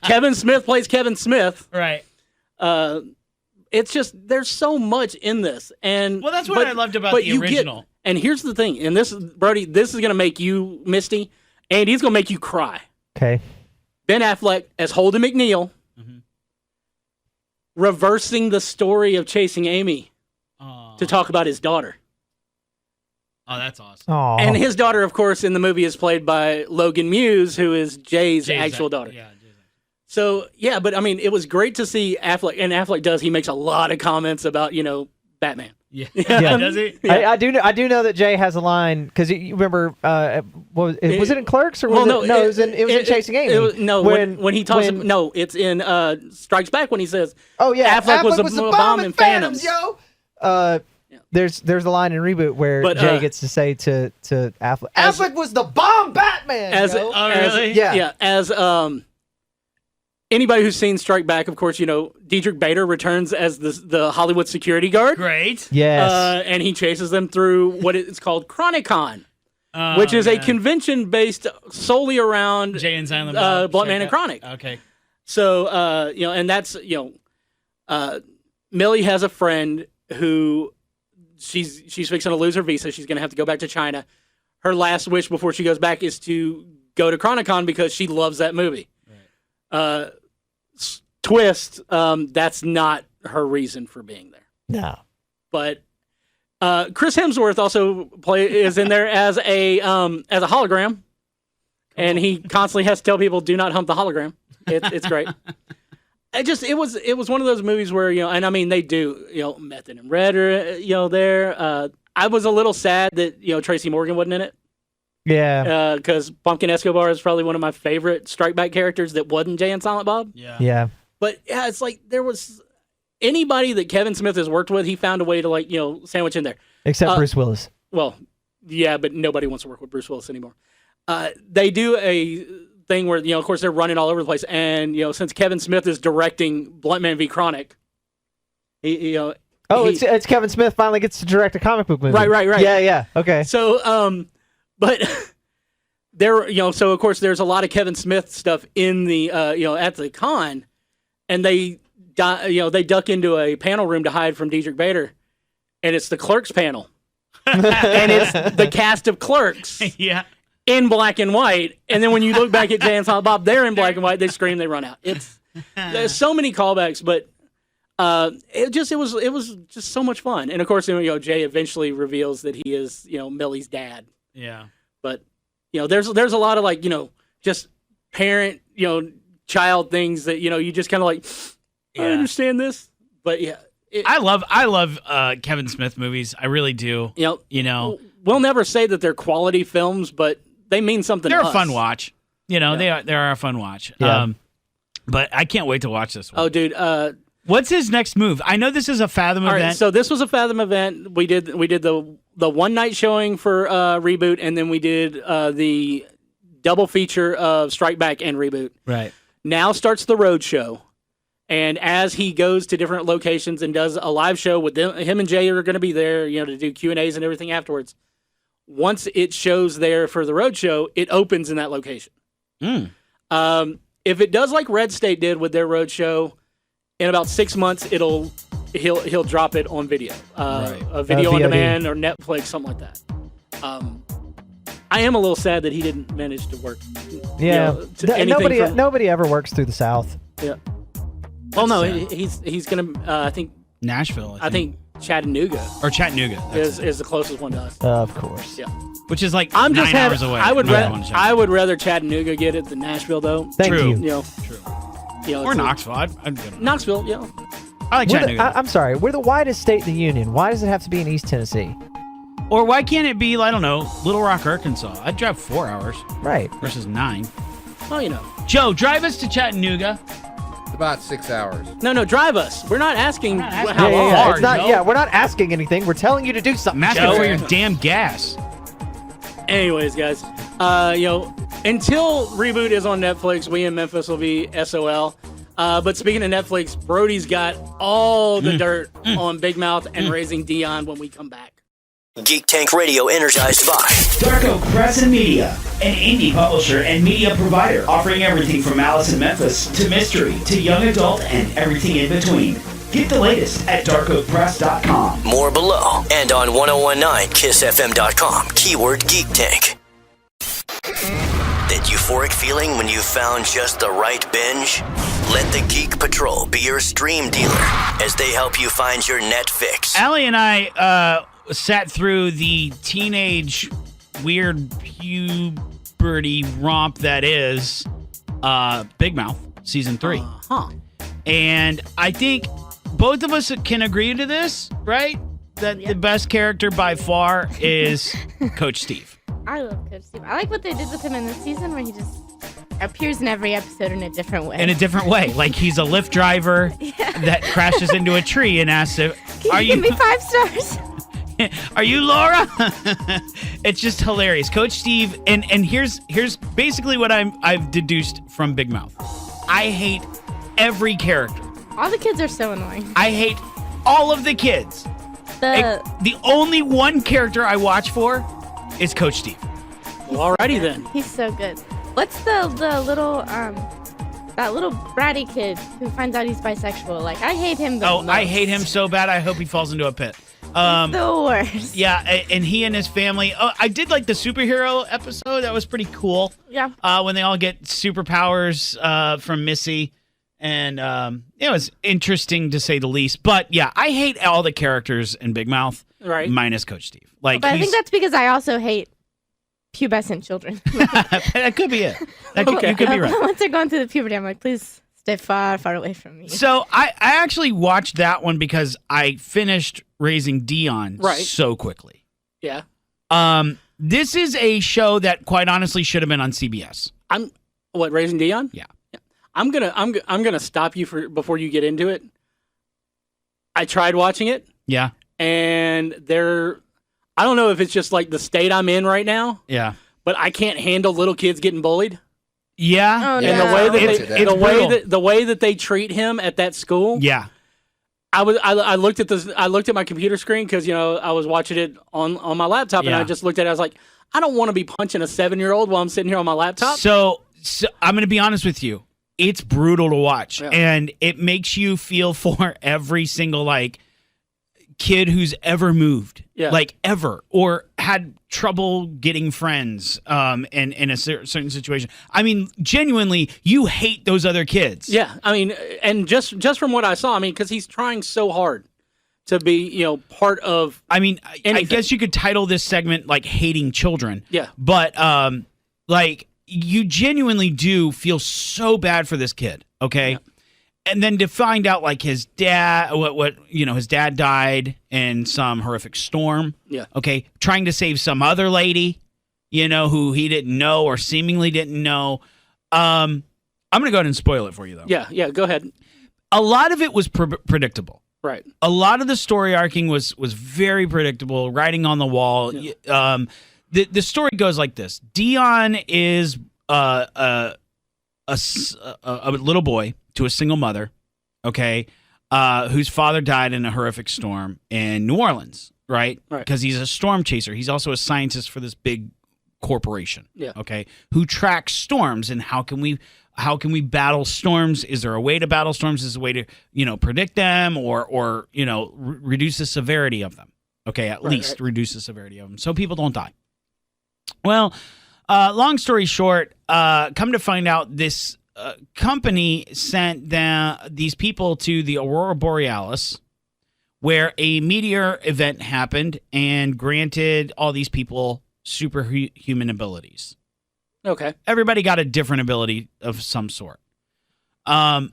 Kevin Smith plays Kevin Smith. Right. It's just there's so much in this, and Well, that's what I loved about the original. And here's the thing, and this is gonna make you misty, and he's gonna make you cry. Okay. Ben Affleck as Holden McNeil, reversing the story of chasing Amy to talk about his daughter. Oh, that's awesome. Aww. And his daughter, of course, in the movie is played by Logan Muse, who is Jay's actual daughter. Yeah. So, yeah, but I mean, it was great to see Affleck, and Affleck he makes a lot of comments about, Batman. Yeah. Does he? Yeah. I do know that Jay has a line because you remember was it in Clerks or was it was in Chasing Amy. When he talks it's in Strikes Back when he says Affleck was the bomb in Phantoms. Yo. There's a line in Reboot where Jay gets to say to Affleck, Affleck was the bomb Batman. Really? Yeah. As anybody who's seen Strike Back, of course, Diedrich Bader returns as the Hollywood security guard. Great. Yes. And he chases them through what it's called Chronicon, which is a convention based solely around Jay and Silent Bob, Blunt Man and Chronic. Okay. So, and that's, Millie has a friend who she's fixing to lose her visa. She's going to have to go back to China. Her last wish before she goes back is to go to Chronicon because she loves that movie. Right. Twist, that's not her reason for being there. No. But Chris Hemsworth also is in there as a hologram, and he constantly has to tell people, "Do not hump the hologram." It's great. It was one of those movies where and I mean they do Method and Red are there. I was a little sad that Tracy Morgan wasn't in it. Yeah. Because Pumpkin Escobar is probably one of my favorite Strike Back characters that wasn't Jay and Silent Bob. Yeah. But yeah, it's like there was anybody that Kevin Smith has worked with, he found a way to sandwich in there. Except Bruce Willis. Well, yeah, but nobody wants to work with Bruce Willis anymore. They do a thing where of course they're running all over the place, and since Kevin Smith is directing Blunt Man v Chronic, it's Kevin Smith finally gets to direct a comic book movie. Right. Yeah. Okay. So, but there, so of course there's a lot of Kevin Smith stuff in the, at the con, and they duck into a panel room to hide from Diedrich Bader, and it's the Clerks panel, and it's the cast of Clerks. Yeah. In black and white, and then when you look back at Jay and Silent Bob, they're in black and white. They scream, they run out. There's so many callbacks, but it was just so much fun. And of course, Jay eventually reveals that he is Millie's dad. Yeah. But there's a lot of just parent child things that you just kind of I understand this, but yeah. I love Kevin Smith movies. I really do. We'll never say that they're quality films, but they mean something. They're to a us. fun watch. They are a fun watch. Yeah. But I can't wait to watch this one. Oh, dude. What's his next move? I know this is a Fathom event. Right, so this was a Fathom event. We did the one night showing for Reboot, and then we did the double feature of Strike Back and Reboot. Right. Now starts the road show. And as he goes to different locations and does a live show with them, him and Jay are going to be there, to do Q&As and everything afterwards. Once it shows there for the road show, it opens in that location. If it does like Red State did with their road show, in about 6 months he'll drop it on video, a video on demand or Netflix, something like that. I am a little sad that he didn't manage to work. Yeah, nobody ever works through the South. Yeah. Well, no, he's gonna. I think Nashville. I think Chattanooga is the closest one to us. Of course. Yeah. Which is like I'm 9 just hours away. I would rather Chattanooga get it than Nashville, though. Thank you. You know, True. Or Knoxville. I'd go to Knoxville. Yeah. I like Chattanooga. I'm sorry. We're the widest state in the union. Why does it have to be in East Tennessee? Or why can't it be, I don't know, Little Rock, Arkansas? I'd drive 4 hours. Right. Versus 9. Well, you know. Joe, drive us to Chattanooga. It's about 6 hours. No, drive us. We're not asking how long. Yeah, it's not, we're not asking anything. We're telling you to do something. I'm asking for your damn gas. Anyways, guys, until Reboot is on Netflix, we in Memphis will be SOL. But speaking of Netflix, Brody's got all the dirt on Big Mouth and Raising Dion when we come back. Geek Tank Radio energized by Dark Oak Press and Media, an indie publisher and media provider offering everything from Alice in Memphis to mystery to young adult and everything in between. Get the latest at darkoakpress.com. More below and on 1019kissfm.com. Keyword Geek Tank. That euphoric feeling when you found just the right binge? Let the Geek Patrol be your stream dealer as they help you find your net fix. Allie and I sat through the teenage weird puberty romp that is Big Mouth Season 3. And I think both of us can agree to this, right? That the best character by far is Coach Steve. I love Coach Steve. I like what they did with him in this season where he just appears in every episode in a different way. In a different way. Like he's a Lyft driver that crashes into a tree and asks, Can you give me 5 stars? Are you Laura? It's just hilarious. Coach Steve, and here's basically what I've deduced from Big Mouth. I hate every character. All the kids are so annoying. I hate all of the kids. The only one character I watch for is Coach Steve. Well, alrighty then. He's so good. What's the little that little bratty kid who finds out he's bisexual? Like, I hate him the most. I hate him so bad. I hope he falls into a pit. He's the worst. Yeah, and he and his family. Oh, I did like the superhero episode. That was pretty cool. Yeah. When they all get superpowers from Missy. And it was interesting to say the least. But yeah, I hate all the characters in Big Mouth, right? Minus Coach Steve. Like, but I think that's because I also hate pubescent children. That could be it. You could be right. Once they're going through the puberty, I'm like, please stay far, far away from me. So I actually watched that one because I finished Raising Dion so quickly. Yeah. This is a show that, quite honestly, should have been on CBS. Raising Dion? Yeah. I'm gonna stop you before you get into it. I tried watching it. Yeah. And I don't know if it's just like the state I'm in right now. Yeah. But I can't handle little kids getting bullied. Yeah. Oh, and no. the way that they treat him at that school. Yeah. I looked at my computer screen because I was watching it on my laptop and I just looked at it. I was like, I don't want to be punching a 7-year-old while I'm sitting here on my laptop. So I'm going to be honest with you. It's brutal to watch, and it makes you feel for every single kid who's ever moved, ever, or had trouble getting friends in a certain situation. I mean, genuinely, you hate those other kids. Yeah, I mean, and just from what I saw, because he's trying so hard to be, part of. I mean, I guess you could title this segment hating children. Yeah, but you genuinely do feel so bad for this kid, okay? Yeah. And then to find out his dad, his dad died in some horrific storm. Yeah. Okay, trying to save some other lady, who he didn't know or seemingly didn't know. I'm gonna go ahead and spoil it for you though. Yeah, go ahead. A lot of it was predictable. Right. A lot of the story arcing was very predictable, writing on the wall. Yeah. The story goes like this: Dion is a little boy to a single mother, okay, whose father died in a horrific storm in New Orleans, right? Because he's a storm chaser. He's also a scientist for this big corporation, okay, who tracks storms and how can we battle storms? Is there a way to battle storms? Is there a way to predict them or reduce the severity of them? Okay, at least reduce the severity of them so people don't die. Well, long story short, come to find out, this company sent these people to the Aurora Borealis, where a meteor event happened and granted all these people superhuman abilities. Okay. Everybody got a different ability of some sort. Like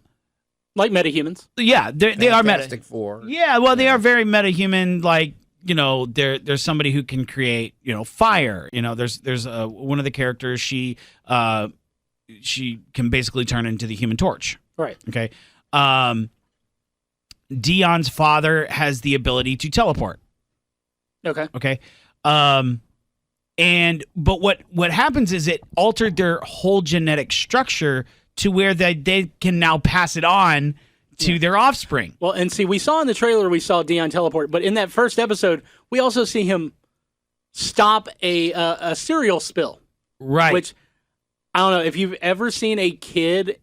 metahumans. Yeah, they are Fantastic Four. Yeah, well, they are very metahuman. Like, there's somebody who can create, fire. There's one of the characters. She can basically turn into the Human Torch. Right. Okay. Dion's father has the ability to teleport. Okay. Okay. But what happens is it altered their whole genetic structure to where they can now pass it on to their offspring. Well, and see, we saw in the trailer, we saw Dion teleport, but in that first episode, we also see him stop a cereal spill. Right. Which, I don't know, if you've ever seen a kid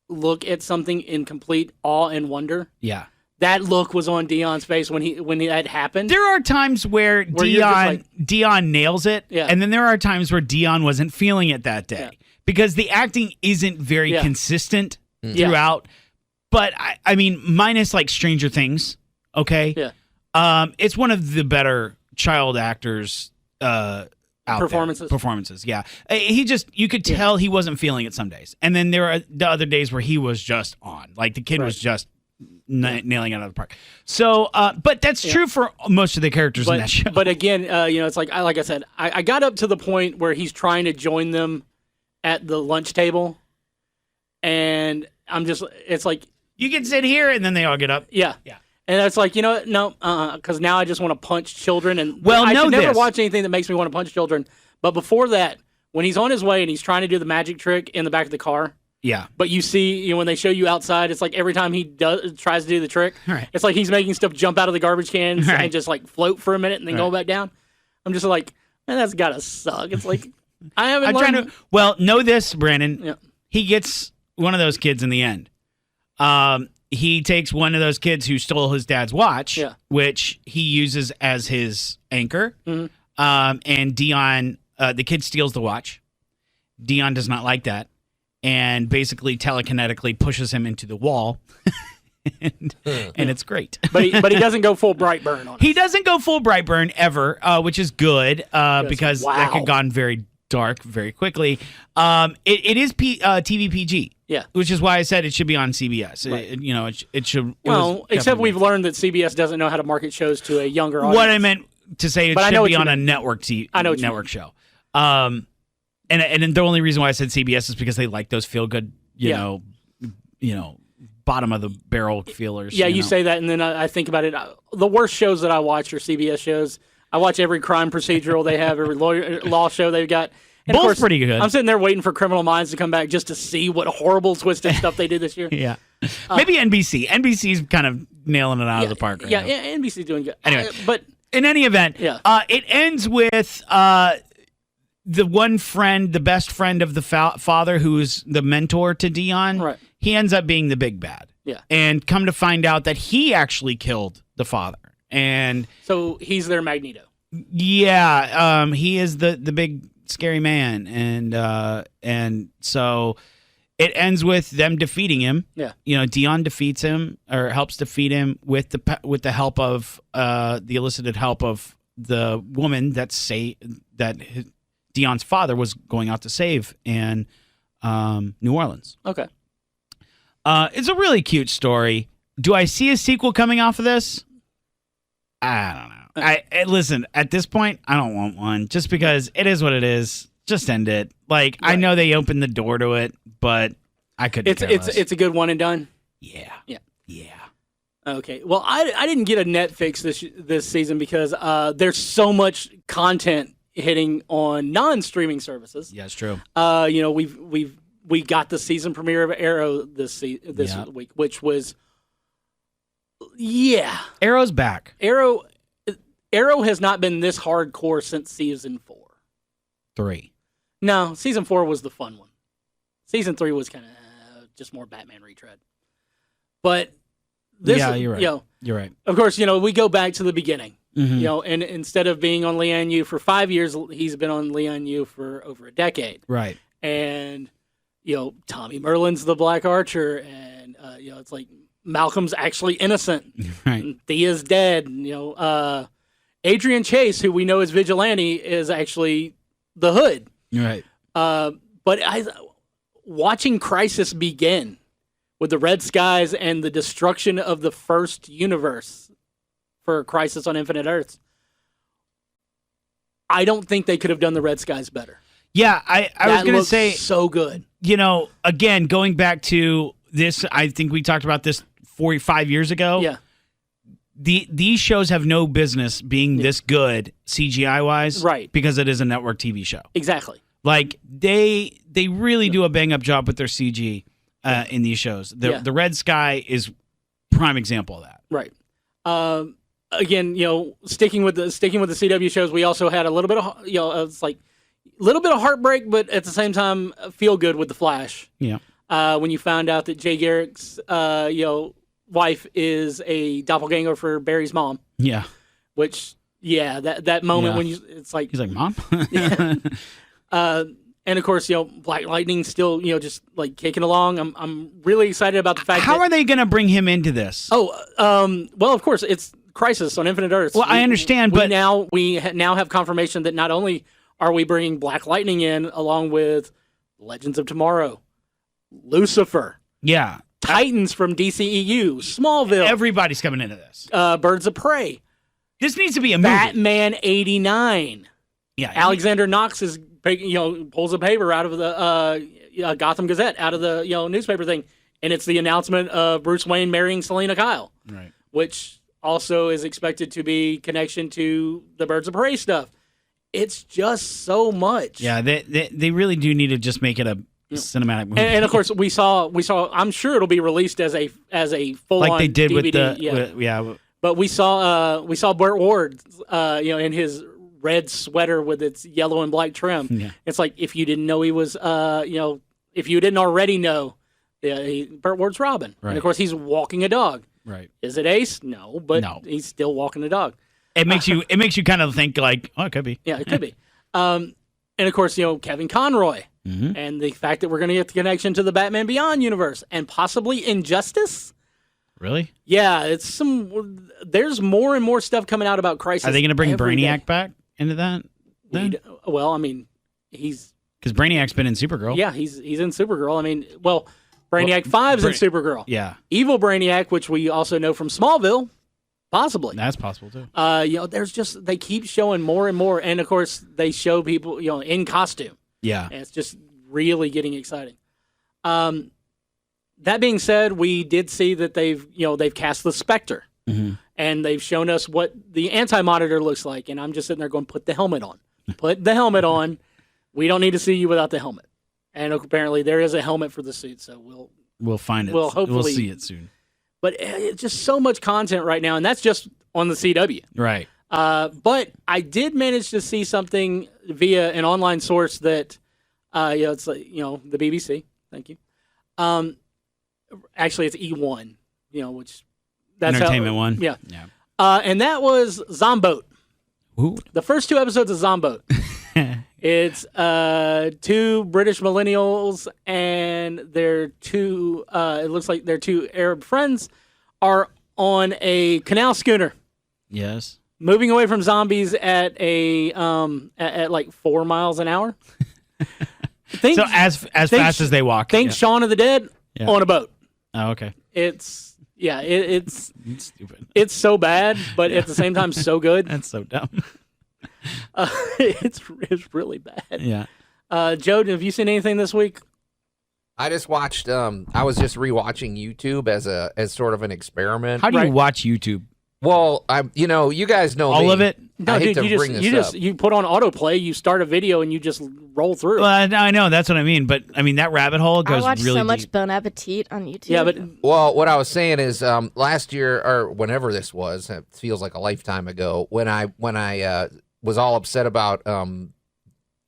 look at something in complete awe and wonder. Yeah. That look was on Dion's face when that happened. There are times where Dion nails it, and then there are times where Dion wasn't feeling it that day because the acting isn't very consistent throughout. But I mean, minus like Stranger Things, okay? Yeah. It's one of the child actors performances. Yeah. You could tell he wasn't feeling it some days, and then there are the other days where he was just on, like the kid was just nailing it out of the park. So, but that's true for most of the characters in that show. But again, it's like I said, I got up to the point where he's trying to join them at the lunch table, and it's like, you can sit here, and then they all get up. Yeah. And it's like, no, because now I just want to punch children. And I should never watch anything that makes me want to punch children. But before that, when he's on his way and he's trying to do the magic trick in the back of the car. Yeah. But you see, when they show you outside, it's like every time he tries to do the trick, it's like he's making stuff jump out of the garbage cans and just like float for a minute and then go back down. I'm just like, man, that's gotta suck. It's like I'm trying to. Well, know this, Brandon. Yeah. He gets one of those kids in the end. He takes one of those kids who stole his dad's watch, which he uses as his anchor. Mm-hmm. And Dion, the kid steals the watch. Dion does not like that, and basically telekinetically pushes him into the wall. and it's great. But he doesn't go full Brightburn on it. He doesn't go full Brightburn ever, which is good because that could have gone very dark very quickly. It is TV PG. Yeah. Which is why I said it should be on CBS. Right. It should. Except we've learned that CBS doesn't know how to market shows to a younger audience. What I meant to say, it should be on a network show. And the only reason why I said CBS is because they like those feel good, bottom of the barrel feelers. Yeah, you say that, and then I think about it. The worst shows that I watch are CBS shows. I watch every crime procedural they have, every law show they've got. And both of course, pretty good. I'm sitting there waiting for Criminal Minds to come back just to see what horrible twisted stuff they did this year. Yeah. Maybe NBC. NBC's kind of nailing it out of the park right now. Yeah, NBC's doing good. Anyway, but in any event, it ends with the one friend, the best friend of the father, who's the mentor to Dion. Right. He ends up being the big bad. Yeah. And come to find out that he actually killed the father. And so he's their Magneto. Yeah. He is the big scary man, and so it ends with them defeating him. Yeah, Dion defeats him or helps defeat him with the help of the elicited help of the woman that Dion's father was going out to save in New Orleans. Okay, it's a really cute story. Do I see a sequel coming off of this? I don't know. Listen, at this point, I don't want one just because it is what it is. Just end it. Like, right. I know they opened the door to it, but I couldn't. It's a good one and done. Yeah. Okay. Well, I didn't get a Netflix this season because there's so much content hitting on non-streaming services. Yeah, it's true. We got the season premiere of Arrow this week, which was Arrow's back. Arrow has not been this hardcore since season 4. 3. No, season 4 was the fun one. Season 3 was kind of just more Batman retread. But this, you're right. You're right. Of course, we go back to the beginning. You know, and instead of being on Lian Yu for 5 years, he's been on Lian Yu for over a decade. Right. And, you know, Tommy Merlin's the Black Archer, and, you know, it's like Malcolm's actually innocent. Right. And Thea's dead. And, you know, Adrian Chase, who we know as Vigilante, is actually the Hood. Right. But watching Crisis begin with the Red Skies and the destruction of the first universe for Crisis on Infinite Earths, I don't think they could have done the Red Skies better. Yeah, I was going to say, so good. You know, again, going back to this, I think we talked about this 4 or 5 years ago. Yeah. These shows have no business being this good CGI wise, right? Because it is a network TV show. Exactly. Like they really do a bang up job with their CG in these shows. The Red Sky is prime example of that. Right. Again, you know, sticking with the CW shows, we also had a little bit of, you know, it's like a little bit of heartbreak, but at the same time, feel good with the Flash. Yeah. When you found out that Jay Garrick's, you know, wife is a doppelganger for Barry's mom. Yeah. Which, yeah, that moment when it's like, he's like, Mom. And of course, you know, Black Lightning still, you know, just like kicking along. I'm really excited about the fact. How are they going to bring him into this? Oh, well, of course, it's Crisis on Infinite Earths. Well, I understand, but we now have confirmation that not only are we bringing Black Lightning in, along with Legends of Tomorrow, Lucifer, Titans from DCEU, Smallville. Everybody's coming into this. Birds of Prey. This needs to be a movie. Batman 89. Yeah, Alexander Knox is, you know, pulls a paper out of the Gotham Gazette, out of the, you know, newspaper thing, and it's the announcement of Bruce Wayne marrying Selena Kyle, right? Which also is expected to be connection to the Birds of Prey stuff. It's just so much. Yeah, they really do need to just make it a cinematic movie. And of course, we saw. I'm sure it'll be released as a full on like they did DVD. with the But we saw Burt Ward, you know, in his red sweater with its yellow and black trim. Yeah. It's like, if you didn't know he was, you know, if you didn't already know, Burt Ward's Robin. Right. And of course, he's walking a dog. Right. Is it Ace? No, but he's still walking a dog. It makes you kind of think like, oh, it could be. Yeah, it could be. And of course, you know, Kevin Conroy, and the fact that we're going to get the connection to the Batman Beyond universe and possibly Injustice. Really? Yeah, there's more and more stuff coming out about Crisis. Are they going to bring Brainiac day. back into that? Well, I mean, he's because Brainiac's been in Supergirl. Yeah, he's in Supergirl. I mean, well, Brainiac 5's in Supergirl. Yeah, Evil Brainiac, which we also know from Smallville, possibly. That's possible too. You know, they keep showing more and more, and of course, they show people, you know, in costume. Yeah, and it's just really getting exciting. That being said, we did see that they've cast the Spectre, and they've shown us what the Anti-Monitor looks like, and I'm just sitting there going, put the helmet on. Put the helmet on. We don't need to see you without the helmet. And apparently there is a helmet for the suit, so we'll find it. We'll see it soon. But it's just so much content right now, and that's just on the CW. Right. But I did manage to see something via an online source that, it's like, you know, the BBC. Thank you. Actually, it's E1. You know, which that's Entertainment One. Yeah. And that was Zomboat. Ooh. The first 2 episodes of Zomboat. It's 2 British millennials and their 2. It looks like their 2 Arab friends are on a canal schooner. Yes. Moving away from zombies at at like 4 miles an hour. So as fast as they walk. Think Shaun of the Dead on a boat. Oh, okay. It's it's stupid. It's so bad, but at the same time so good. That's so dumb. It's really bad. Yeah. Joe, have you seen anything this week? I just watched. I was just rewatching YouTube as sort of an experiment. How do you watch YouTube? Well, you guys know all me. of it. No, I hate dude, to bring this up. You put on autoplay, you start a video, and you just roll through. Well, I know that's what I mean, but I mean that rabbit hole goes really I watch so much deep. Bon Appetit on YouTube. Yeah, but what I was saying is, last year or whenever this was, it feels like a lifetime ago. When I was all upset about The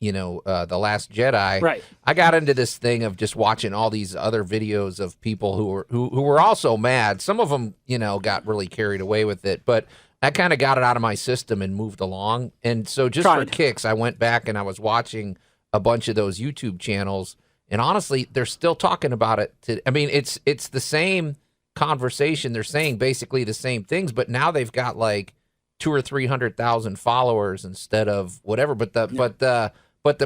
Last Jedi. Right. I got into this thing of just watching all these other videos of people who were also mad. Some of them, got really carried away with it. But that kind of got it out of my system and moved along. And so just for kicks, I went back and I was watching a bunch of those YouTube channels. And honestly, they're still talking about it. I mean, it's the same conversation. They're saying basically the same things, but now they've got like 200,000 or 300,000 followers instead of whatever. But the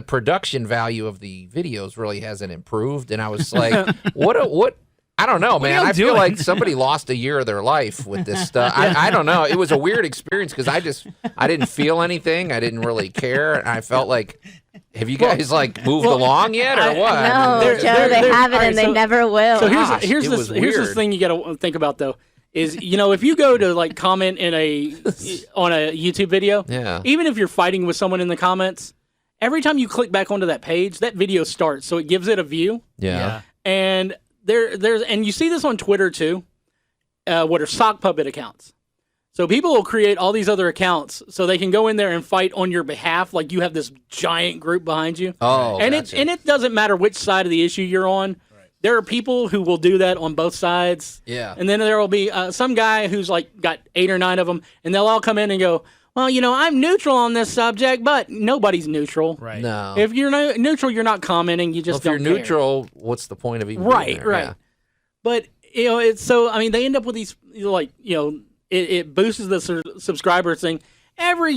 production value of the videos really hasn't improved. And I was like, what? I don't know, man. I feel like somebody lost a year of their life with this stuff. I don't know. It was a weird experience because I didn't feel anything. I didn't really care. And I felt like, have you guys moved along yet or what? No, Joe, they haven't and they never will. So here's this thing you got to think about though. Is if you go to comment on a YouTube video, even if you're fighting with someone in the comments, every time you click back onto that page, that video starts, so it gives it a view. Yeah. And and you see this on Twitter too, what are sock puppet accounts. So people will create all these other accounts so they can go in there and fight on your behalf, like you have this giant group behind you. Oh, and gotcha. it doesn't matter which side of the issue you're on. Right. There are people who will do that on both sides. Yeah. And then there will be some guy who's got 8 or 9 of them, and they'll all come in and go, well, I'm neutral on this subject, but nobody's neutral. Right. No. If you're neutral, you're not commenting. You just don't if you're neutral, what's the point of even being there? Right. Yeah. But it's so. I mean, they end up with these it boosts the subscriber thing. Every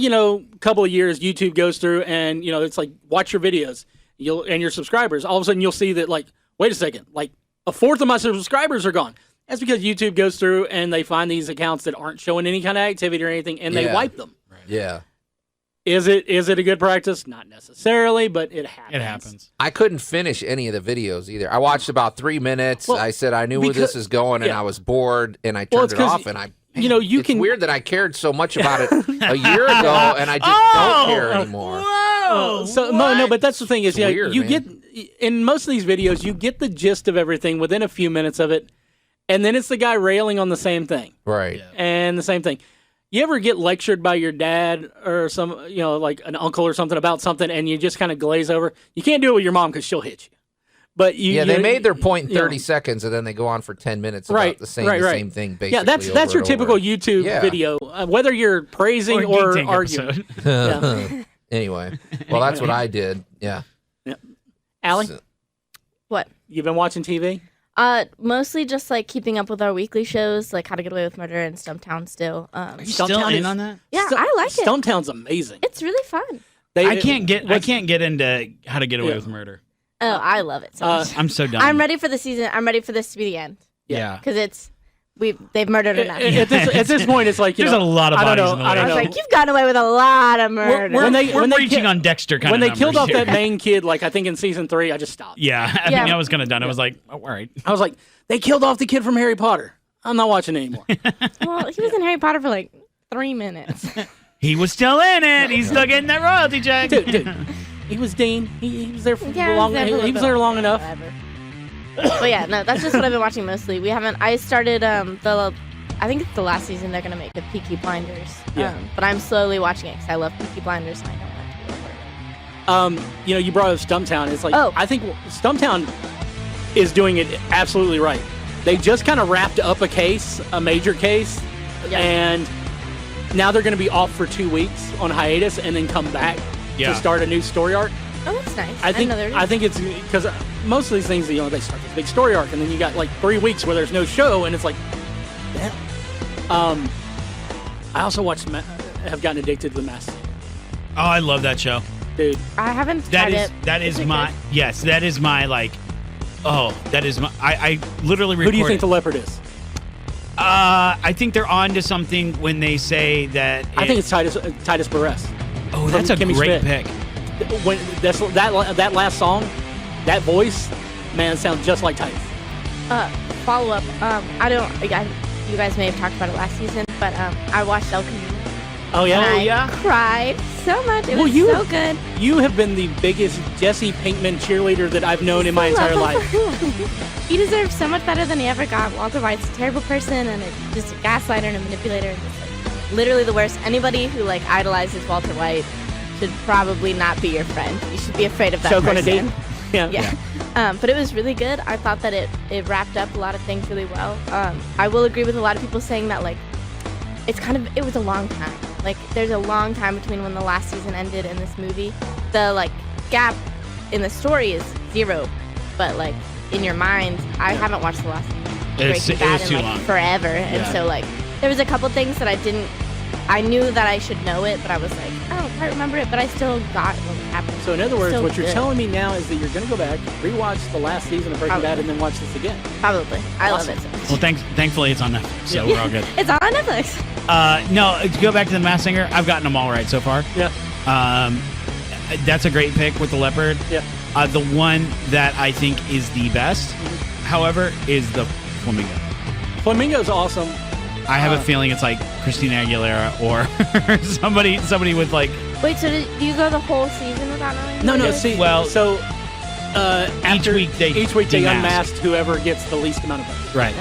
couple of years, YouTube goes through and it's like watch your videos. And your subscribers. All of a sudden, you'll see that wait a second, a fourth of my subscribers are gone. That's because YouTube goes through and they find these accounts that aren't showing any kind of activity or anything, and they wipe them. Right. Yeah. Is it a good practice? Not necessarily, but it happens. It happens. I couldn't finish any of the videos either. I watched about 3 minutes. I said I knew where this is going, and I was bored, and I turned it off. And it's weird that I cared so much about it a year ago, and I just don't care anymore. No, but that's the thing is, weird, you man. get in most of these videos, you get the gist of everything within a few minutes of it, and then it's the guy railing on the same thing, right? And the same thing. You ever get lectured by your dad or some, like an uncle or something about something, and you just kind of glaze over? You can't do it with your mom because she'll hit you. But they made their point in 30 seconds, and then they go on for 10 minutes about the same thing. Basically, yeah, that's your typical YouTube video, whether you're praising or arguing. Anyway, well, that's what I did. Yeah. Allie, what? You've been watching TV? Mostly just keeping up with our weekly shows, like How to Get Away with Murder and Stumptown still. Are you still in on that? Yeah, I like it. Stumptown's amazing. It's really fun. I can't get into How to Get Away with Murder. Oh, I love it so much. I'm so done. I'm ready for the season. I'm ready for this to be the end. Yeah. Because they've murdered enough. At this point, it's there's a lot of bodies in the way. I was like, you've gotten away with a lot of murder. We're reaching on Dexter kind of numbers. When they killed off that main kid, I think in season 3, I just stopped. Yeah, I think I was kind of done. I was like, oh, all right. I was like, they killed off the kid from Harry Potter. I'm not watching it anymore. Well, he was in Harry Potter for 3 minutes. He was still in it. He's still getting that royalty check. Dude. He was Dean. He was there for long. He was there long enough. But yeah, no, that's just what I've been watching mostly. I started I think it's the last season they're gonna make the Peaky Blinders. Yeah. But I'm slowly watching it because I love Peaky Blinders and I don't want to be over it. You brought up Stumptown. It's I think Stumptown is doing it absolutely right. They just kind of wrapped up a major case, and now they're going to be off for 2 weeks on hiatus and then come back to start a new story arc. Oh, that's nice. I think it's because most of these things, they start this big story arc, and then you got 3 weeks where there's no show, and it's damn. I also have gotten addicted to The Masked Singer. Oh, I love that show, dude. I haven't tried it. That is my I literally recorded. Who do you think the leopard is? I think they're on to something when they say that. I think it's Titus Burress. Oh, that's a great pick. When that last song, that voice, man, it sounds just like Titus. Follow up. You guys may have talked about it last season, but I watched El Camino. Oh yeah, I cried so much. It was so good. You have been the biggest Jesse Pinkman cheerleader that I've known in my entire life. He deserves so much better than he ever got. Walter White's a terrible person and just a gaslighter and a manipulator and just literally the worst. Anybody who idolizes Walter White should probably not be your friend. You should be afraid of that person. On a date? Yeah. But it was really good. I thought that it wrapped up a lot of things really well. I will agree with a lot of people saying that it was a long time. Like, there's a long time between when the last season ended and this movie. The, like, gap in the story is 0, but, like, in your mind, I haven't watched the last Breaking Bad in, like, forever. And so, like, there was a couple things that I knew that I should know it, but I was like, I don't quite remember it, but I still got what happened. So in other words, what you're telling me now is that you're going to go back, rewatch the last season of Breaking Bad, and then watch this again. Probably. I love it so much. Well, thankfully it's on Netflix, so we're all good. It's on Netflix. No, to go back to The Masked Singer, I've gotten them all right so far. Yeah. That's a great pick with the leopard. Yeah. The one that I think is the best, however, is the flamingo. Flamingo's awesome. I have a feeling it's like Christina Aguilera or somebody with like. Wait, so did you go the whole season without knowing? No. See, well, so each week they unmasked whoever gets the least amount of votes. Right.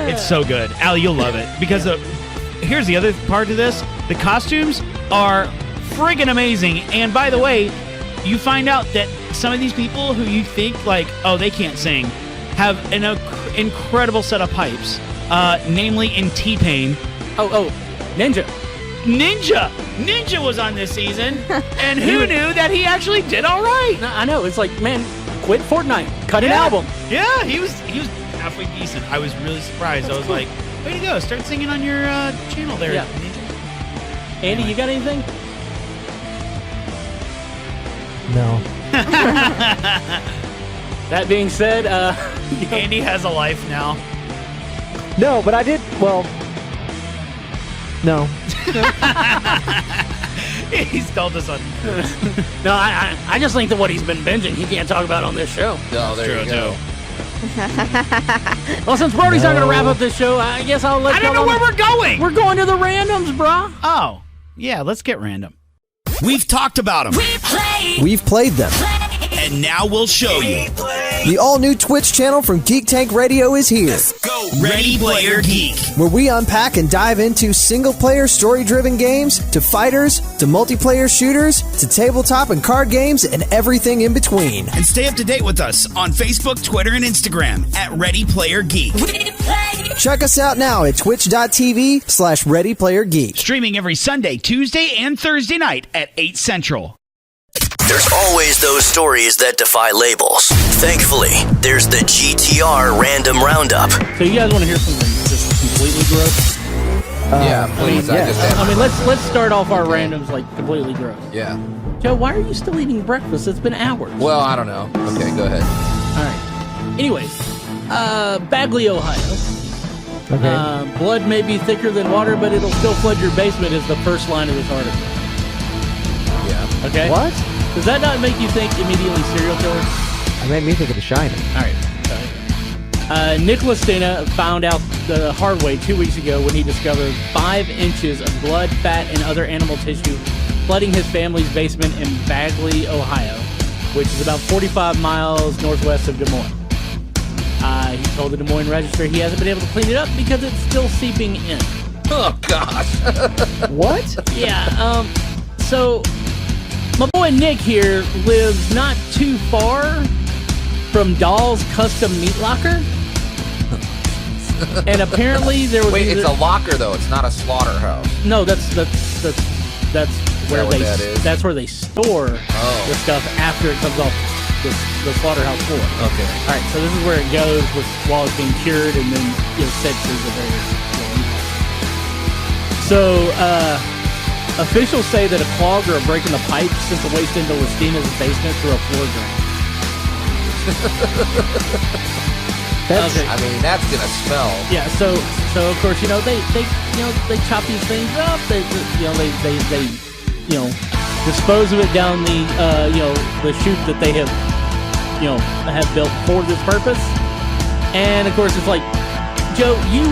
It's so good, Allie. You'll love it because here's the other part to this: the costumes are friggin' amazing. And by the way, you find out that some of these people who you think like, oh, they can't sing, have an incredible set of pipes. Namely in T-Pain. Oh, Ninja was on this season, and who knew that he actually did all right? No, I know. It's like, man, quit Fortnite, cut an album. Yeah, he was halfway decent. I was really surprised. That's I was cool. like, way to go! Start singing on your channel there, Yeah. Ninja. Andy, you got anything? No. That being said, Andy has a life now. No, but I did. Well, no. He's told us on. No, I just think that what he's been binging, he can't talk about on this show. Oh, there you go. Well, since Brody's not going to wrap up this show, I guess I'll let I don't know where we're going. We're going to the randoms, brah. Oh, yeah, let's get random. We've talked about them. We've played them. And now we'll show you. The all-new Twitch channel from Geek Tank Radio is here. Go Ready Player Geek. Where we unpack and dive into single-player, story-driven games, to fighters, to multiplayer shooters, to tabletop and card games, and everything in between. And stay up to date with us on Facebook, Twitter, and Instagram at Ready Player Geek. Check us out now at twitch.tv/ReadyPlayerGeek. Streaming every Sunday, Tuesday, and Thursday night at 8 Central. There's always those stories that defy labels. Thankfully, there's the GTR Random Roundup. So you guys want to hear something just completely gross? Yeah, please. I mean, let's start off our randoms like completely gross. Yeah. Joe, why are you still eating breakfast? It's been hours. Well, I don't know. Okay, go ahead. All right. Anyways, Bagley, Ohio. Okay. Blood may be thicker than water, but it'll still flood your basement is the first line of this article. Yeah. Okay. What? Does that not make you think immediately serial killer? It made me think of The Shining. All right. Nicholas Dana found out the hard way 2 weeks ago when he discovered 5 inches of blood, fat, and other animal tissue flooding his family's basement in Bagley, Ohio, which is about 45 miles northwest of Des Moines. He told the Des Moines Register he hasn't been able to clean it up because it's still seeping in. Oh, gosh. What? Yeah, so my boy Nick here lives not too far from Dahl's Custom Meat Locker. And apparently there was... Wait, it's a locker, though. It's not a slaughterhouse. No, that's where what that is? That's where they store the stuff after it comes off the slaughterhouse floor. Okay. All right, so this is where it goes while it's being cured and then sent to the various... So, officials say that a clog or a break in the pipe sent the waste into Lestina's basement through a floor drain. Okay. I mean, that's gonna smell. Yeah. So of course, they chop these things up. They dispose of it down the chute that they have built for this purpose. And of course, it's like, Joe, you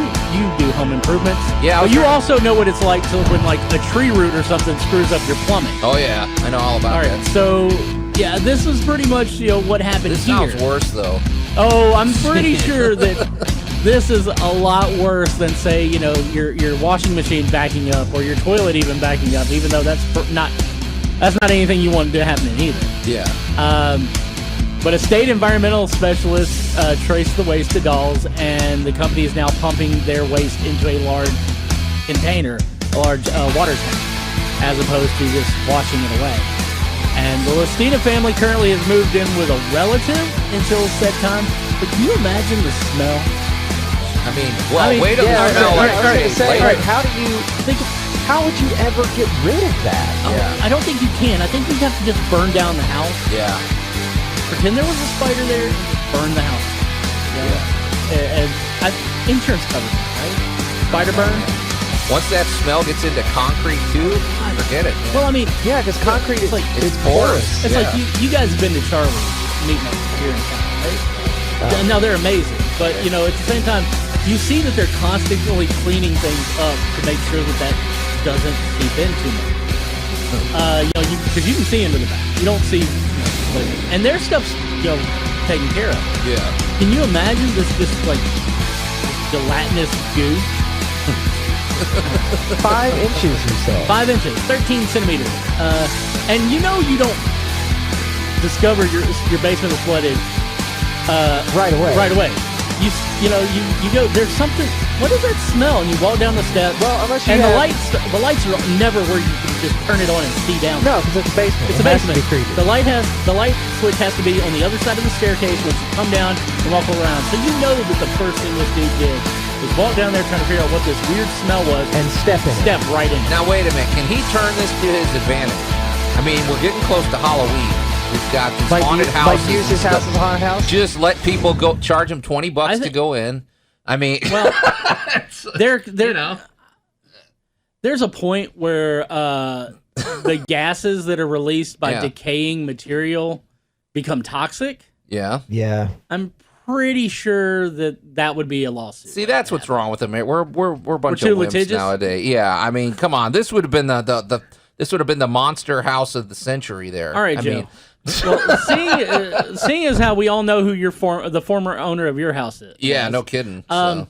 do home improvements. Yeah. But you also know what it's like when like a tree root or something screws up your plumbing. Oh yeah, I know all about that. So yeah, this is pretty much what happened This here. sounds worse though. Oh, I'm pretty sure that this is a lot worse than say your washing machine backing up or your toilet even backing up. Even though that's not anything you want to happen either. Yeah. But a state environmental specialist traced the waste to Dahl's, and the company is now pumping their waste into a large container, a large water tank, as opposed to just washing it away. And the Listina family currently has moved in with a relative until said time. But can you imagine the smell? Wait till the smell. How do you think? How would you ever get rid of that? I don't think you can. I think you have to just burn down the house. Yeah. Pretend there was a spider there and just burn the house. And insurance covers it, right? Spider burn. Once that smell gets into concrete too, forget it. Well, I mean, yeah, because concrete is like it's porous. It's like you guys have been to Charlie's meatloaf here in town, right? Now they're amazing, but at the same time, you see that they're constantly cleaning things up to make sure that doesn't seep in too much. Because you can see into the back, you don't see, and their stuff's taken care of. Yeah. Can you imagine this like gelatinous goo? 5 inches, you said. 5 inches, 13 centimeters. And you don't discover your basement is flooded right away. Right away. You go. There's something. What is that smell? And you walk down the steps. Well, unless you and the lights are never where you can just turn it on and see down. No, because it's a basement. It's a basement. The light switch has to be on the other side of the staircase, which you come down and walk around. So you know that the first thing this dude did was walk down there trying to figure out what this weird smell was and step right in. Now wait a minute. Can he turn this to his advantage? I mean, we're getting close to Halloween. We've got these haunted houses. Like use his house as a haunted house? Just let people go. Charge them $20 to go in. I mean, well, there's a point where the gases that are released by decaying material become toxic. Yeah. Yeah. I'm pretty sure that would be a lawsuit. See, that's what's wrong with them. We're a bunch of wimps litigious nowadays. Yeah, I mean, come on. This would have been the monster house of the century there. All right, Joe. Well, seeing as how we all know who the former owner of your house is. Yeah, no kidding. Why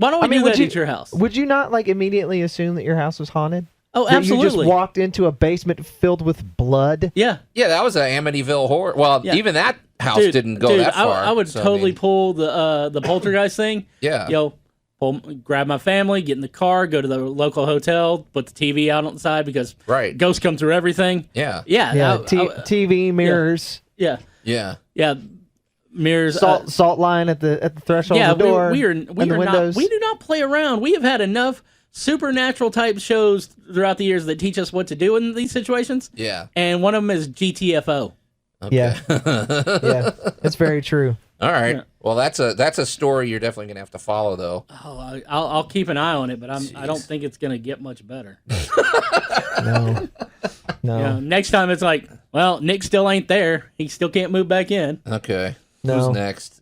don't we do that at your house? Would you not immediately assume that your house was haunted? Oh, absolutely. You just walked into a basement filled with blood? Yeah. Yeah, that was an Amityville horror. Well, even that house didn't go that far. I would totally pull the poltergeist thing. Yeah. Grab my family, get in the car, go to the local hotel, put the TV out on the side because ghosts come through everything. Yeah. TV, mirrors. Yeah. Mirrors. Salt line at the threshold of the door. And the windows. We do not play around. We have had enough supernatural type shows throughout the years that teach us what to do in these situations. Yeah. And one of them is GTFO. Okay. Yeah. It's very true. All right. Yeah. Well, that's a story you're definitely gonna have to follow, though. Oh, I'll keep an eye on it, but I don't think it's gonna get much better. No. Next time it's like, well, Nick still ain't there. He still can't move back in. Okay. No. Who's next?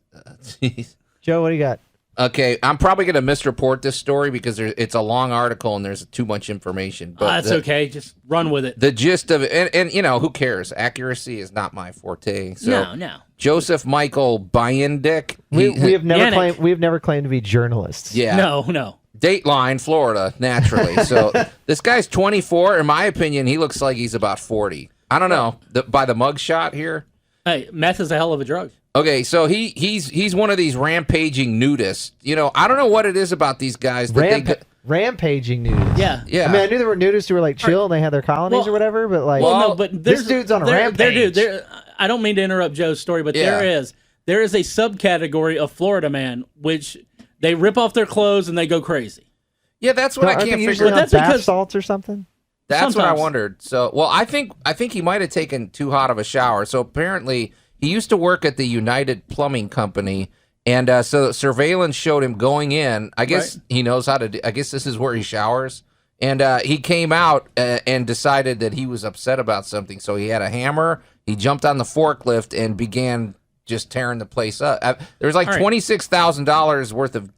Joe, what do you got? Okay, I'm probably gonna misreport this story because it's a long article and there's too much information. But that's okay. Just run with it. The gist of it, and who cares? Accuracy is not my forte. So no. Joseph Michael Biendick. We have never claimed to be journalists. Yeah. No. Dateline, Florida, naturally. So this guy's 24. In my opinion, he looks like he's about 40. I don't know. By the mug shot here. Hey, meth is a hell of a drug. Okay, so he's one of these rampaging nudists. I don't know what it is about these guys. Rampaging nudists. Yeah. I mean, I knew there were nudists who were chill and they had their colonies or whatever, but this dude's on a rampage. I don't mean to interrupt Joe's story, but there is a subcategory of Florida man which they rip off their clothes and they go crazy. Yeah, that's what I can't figure out. That's bath salts or something. That's what I wondered. So, I think he might have taken too hot of a shower. So apparently, he used to work at the United Plumbing Company, and so surveillance showed him going in. I guess he knows how to. I guess this is where he showers. And he came out and decided that he was upset about something. So he had a hammer. He jumped on the forklift and began just tearing the place up. There was $26,000 worth of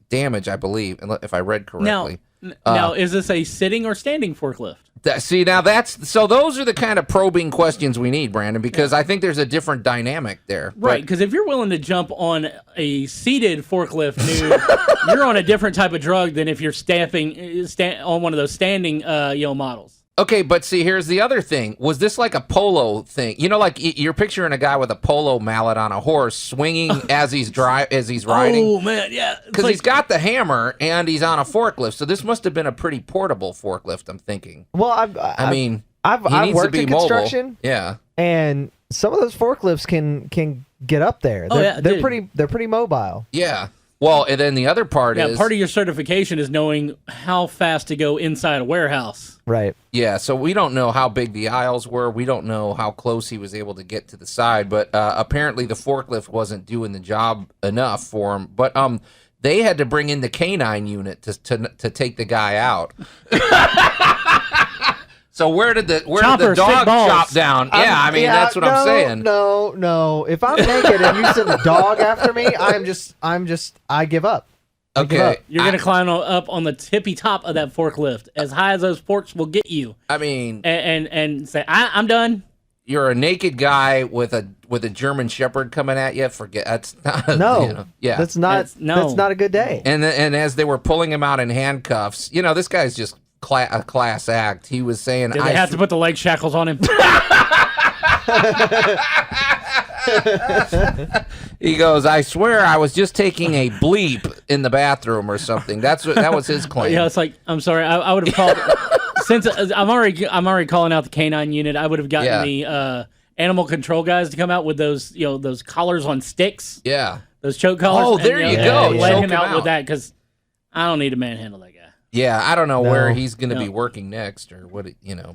damage, I believe, if I read correctly. Now, is this a sitting or standing forklift? Those are the kind of probing questions we need, Brandon, because I think there's a different dynamic there. Right, because if you're willing to jump on a seated forklift, you're on a different type of drug than if you're on one of those standing models. Okay, but see, here's the other thing. Was this like a polo thing? You know, like you're picturing a guy with a polo mallet on a horse swinging as he's riding? Oh, man, yeah. Because he's got the hammer and he's on a forklift, so this must have been a pretty portable forklift, I'm thinking. Well, I've worked in construction. Mobile. Yeah. And some of those forklifts can get up there. They're pretty mobile. Yeah. Well, and then the other part is... part of your certification is knowing how fast to go inside a warehouse. Right. Yeah, so we don't know how big the aisles were. We don't know how close he was able to get to the side, but apparently the forklift wasn't doing the job enough for him. But they had to bring in the canine unit to take the guy out. So where did the dog chop down? That's what I'm saying. No. If I'm naked and you send a dog after me, I give up. Okay. You're going to climb up on the tippy top of that forklift, as high as those forks will get you. I mean... And say, I'm done. You're a naked guy with a German Shepherd coming at you. Forget that's not. That's not a good day. And as they were pulling him out in handcuffs, this guy's just a class act. He was saying, "Did they have to put the leg shackles on him?" He goes, "I swear I was just taking a bleep in the bathroom or something." That was his claim. Yeah, it's like, I'm sorry, I would have called. Since I'm already calling out the canine unit, I would have gotten the animal control guys to come out with those those collars on sticks. Yeah, those choke collars. Oh, there you go. Let him out with that, because I don't need to manhandle that guy. Yeah, I don't know where he's going to be working next or what,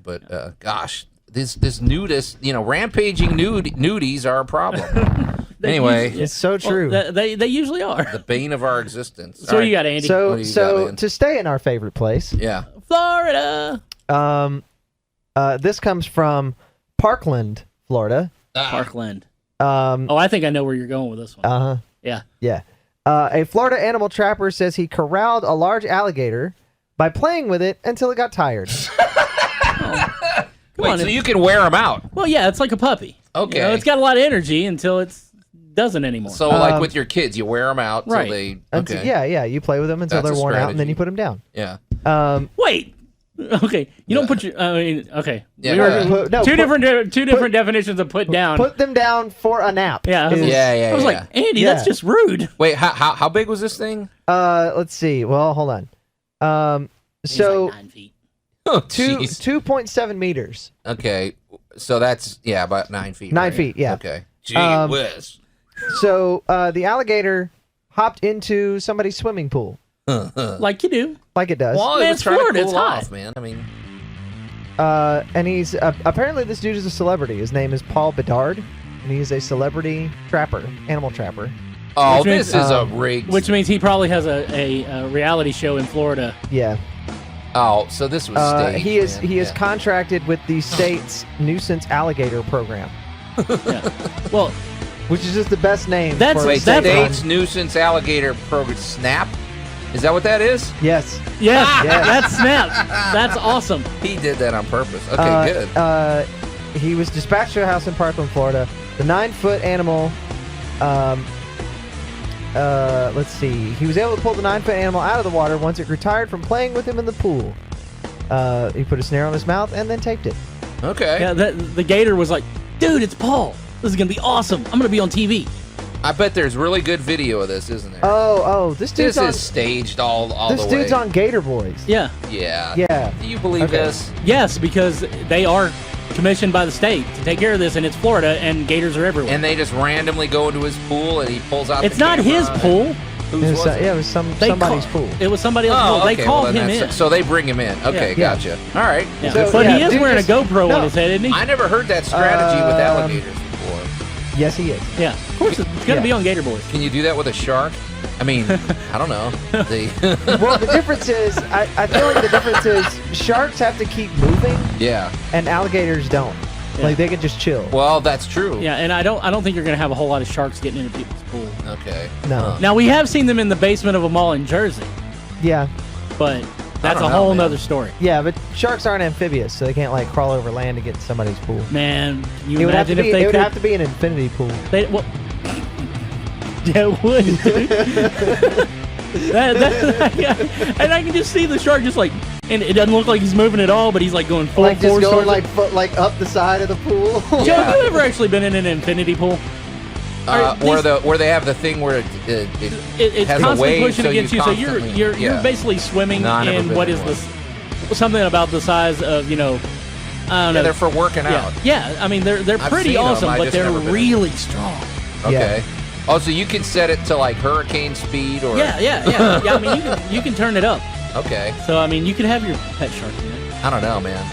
but gosh, this nudist, rampaging nudies are a problem. Anyway, it's so true. Well, they usually are. The bane of our existence. So you got, Andy. So to stay in our favorite place. Yeah. Florida. This comes from Parkland, Florida. Parkland. I think I know where you're going with this one. Yeah. Yeah. A Florida animal trapper says he corralled a large alligator by playing with it until it got tired. Wait, so you can wear them out? Well, yeah, it's like a puppy. Okay. It's got a lot of energy until it doesn't anymore. So, like with your kids, you wear them out right. till they... Okay. You play with them until they're worn out, and then you put them down. Yeah. Wait. Okay, you don't put your... okay. Yeah. Two different definitions of put down. Put them down for a nap. Yeah. I was like, Andy, that's just rude. Wait, how big was this thing? Let's see. Well, hold on. So... Like 9 feet. Oh, 2.7 meters. Okay, so that's about 9 feet. 9 feet, yeah. Okay. Gee whiz. So the alligator hopped into somebody's swimming pool. Like you do. Like it does. Well, man, it's trying Florida, to cool it's off, man. I mean, and he's apparently this dude is a celebrity. His name is Paul Bedard, and he's a celebrity trapper, animal trapper. Oh, this is a rigged. Which means he probably has a reality show in Florida. Yeah. Oh, so this was staged. He is contracted with the state's nuisance alligator program. Yeah. Well, which is just the best name. That's state's nuisance alligator program. SNAP. Is that what that is? Yes. Yes. That's SNAP. That's awesome. He did that on purpose. Okay, good. He was dispatched to a house in Parkland, Florida. The 9-foot animal. Let's see. He was able to pull the 9-foot animal out of the water once it grew tired from playing with him in the pool. He put a snare on his mouth and then taped it. Okay. Yeah, the gator was like, dude, it's Paul. This is going to be awesome. I'm going to be on TV. I bet there's really good video of this, isn't there? This dude's is staged all the way. This dude's on Gator Boys. Yeah. Yeah. Do you believe this? Yes, because they are commissioned by the state to take care of this, and it's Florida, and gators are everywhere. And they just randomly go into his pool, and he pulls out. It's not his pool. Whose was it? Yeah, it was somebody's pool. It was somebody else's pool. They called him in. So they bring him in. Okay, gotcha. All right. Yeah. But he is wearing a GoPro on his head, isn't he? I never heard that strategy with alligators before. Yes, he is. Yeah, of course it's going to be on Gator Boys. Can you do that with a shark? I mean, I don't know. Well, the difference is, I feel like the difference is sharks have to keep moving. Yeah. And alligators don't. Yeah. Like they can just chill. Well, that's true. Yeah, and I don't think you're going to have a whole lot of sharks getting into people's pool. Okay. No. Now we have seen them in the basement of a mall in Jersey. Yeah. But that's a whole nother story. Yeah, but sharks aren't amphibious, so they can't like crawl over land to get to somebody's pool. Man, can you it would imagine have to if be, they it would could? have to be an infinity pool. Yeah, it would, dude. And I can just see the shark just like And it doesn't look like he's moving at all, but he's like going full like just force going towards like up the side of the pool. Joe, have you ever actually been in an infinity pool? Where they have the thing where it it's has constantly a wave, pushing against you, so you're basically swimming in what is this something about the size of I don't know. They're for working out. Yeah, I mean they're pretty awesome, but they're really strong. Okay. Oh, so you can set it to like hurricane speed, or yeah. I mean you can turn it up. Okay. So I mean you can have your pet shark in it. I don't know, man.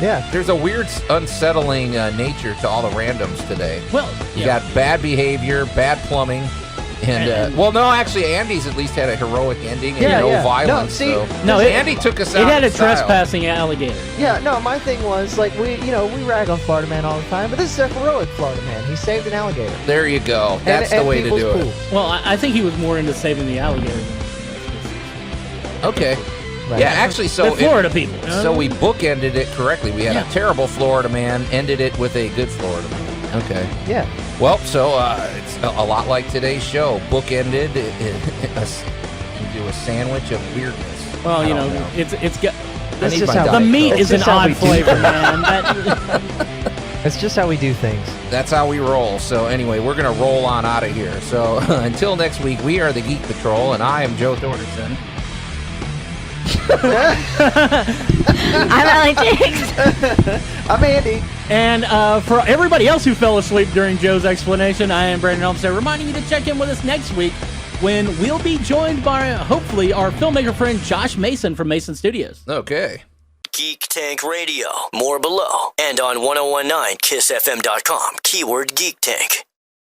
Yeah. There's a weird, unsettling nature to all the randoms today. Well, you got bad behavior, bad plumbing, and well, no, actually, Andy's at least had a heroic ending and no violence. Andy took us out. It had a style. trespassing alligator. Yeah, no, my thing was like we rag on Florida Man all the time, but this is a heroic Florida Man. He saved an alligator. There you go. That's the way to do it. Well, I think he was more into saving the alligator. Okay. Right. Yeah, actually, so the Florida people. So we bookended it correctly. We had a terrible Florida man, ended it with a good Florida man. Okay. Yeah. Well, so it's a lot like today's show. Bookended into a sandwich of weirdness. Well, it's got. That's just how the meat is an odd flavor, man. That's just how we do things. That's how we roll. So anyway, we're gonna roll on out of here. So until next week, we are the Geek Patrol, and I am Joe Thorderson. I'm Alex. I'm Andy. And for everybody else who fell asleep during Joe's explanation, I am Brandon Olmsted, reminding you to check in with us next week when we'll be joined by, hopefully, our filmmaker friend Josh Mason from Mason Studios. Okay. Geek Tank Radio. More below and on 1019kissfm.com. Keyword Geek Tank.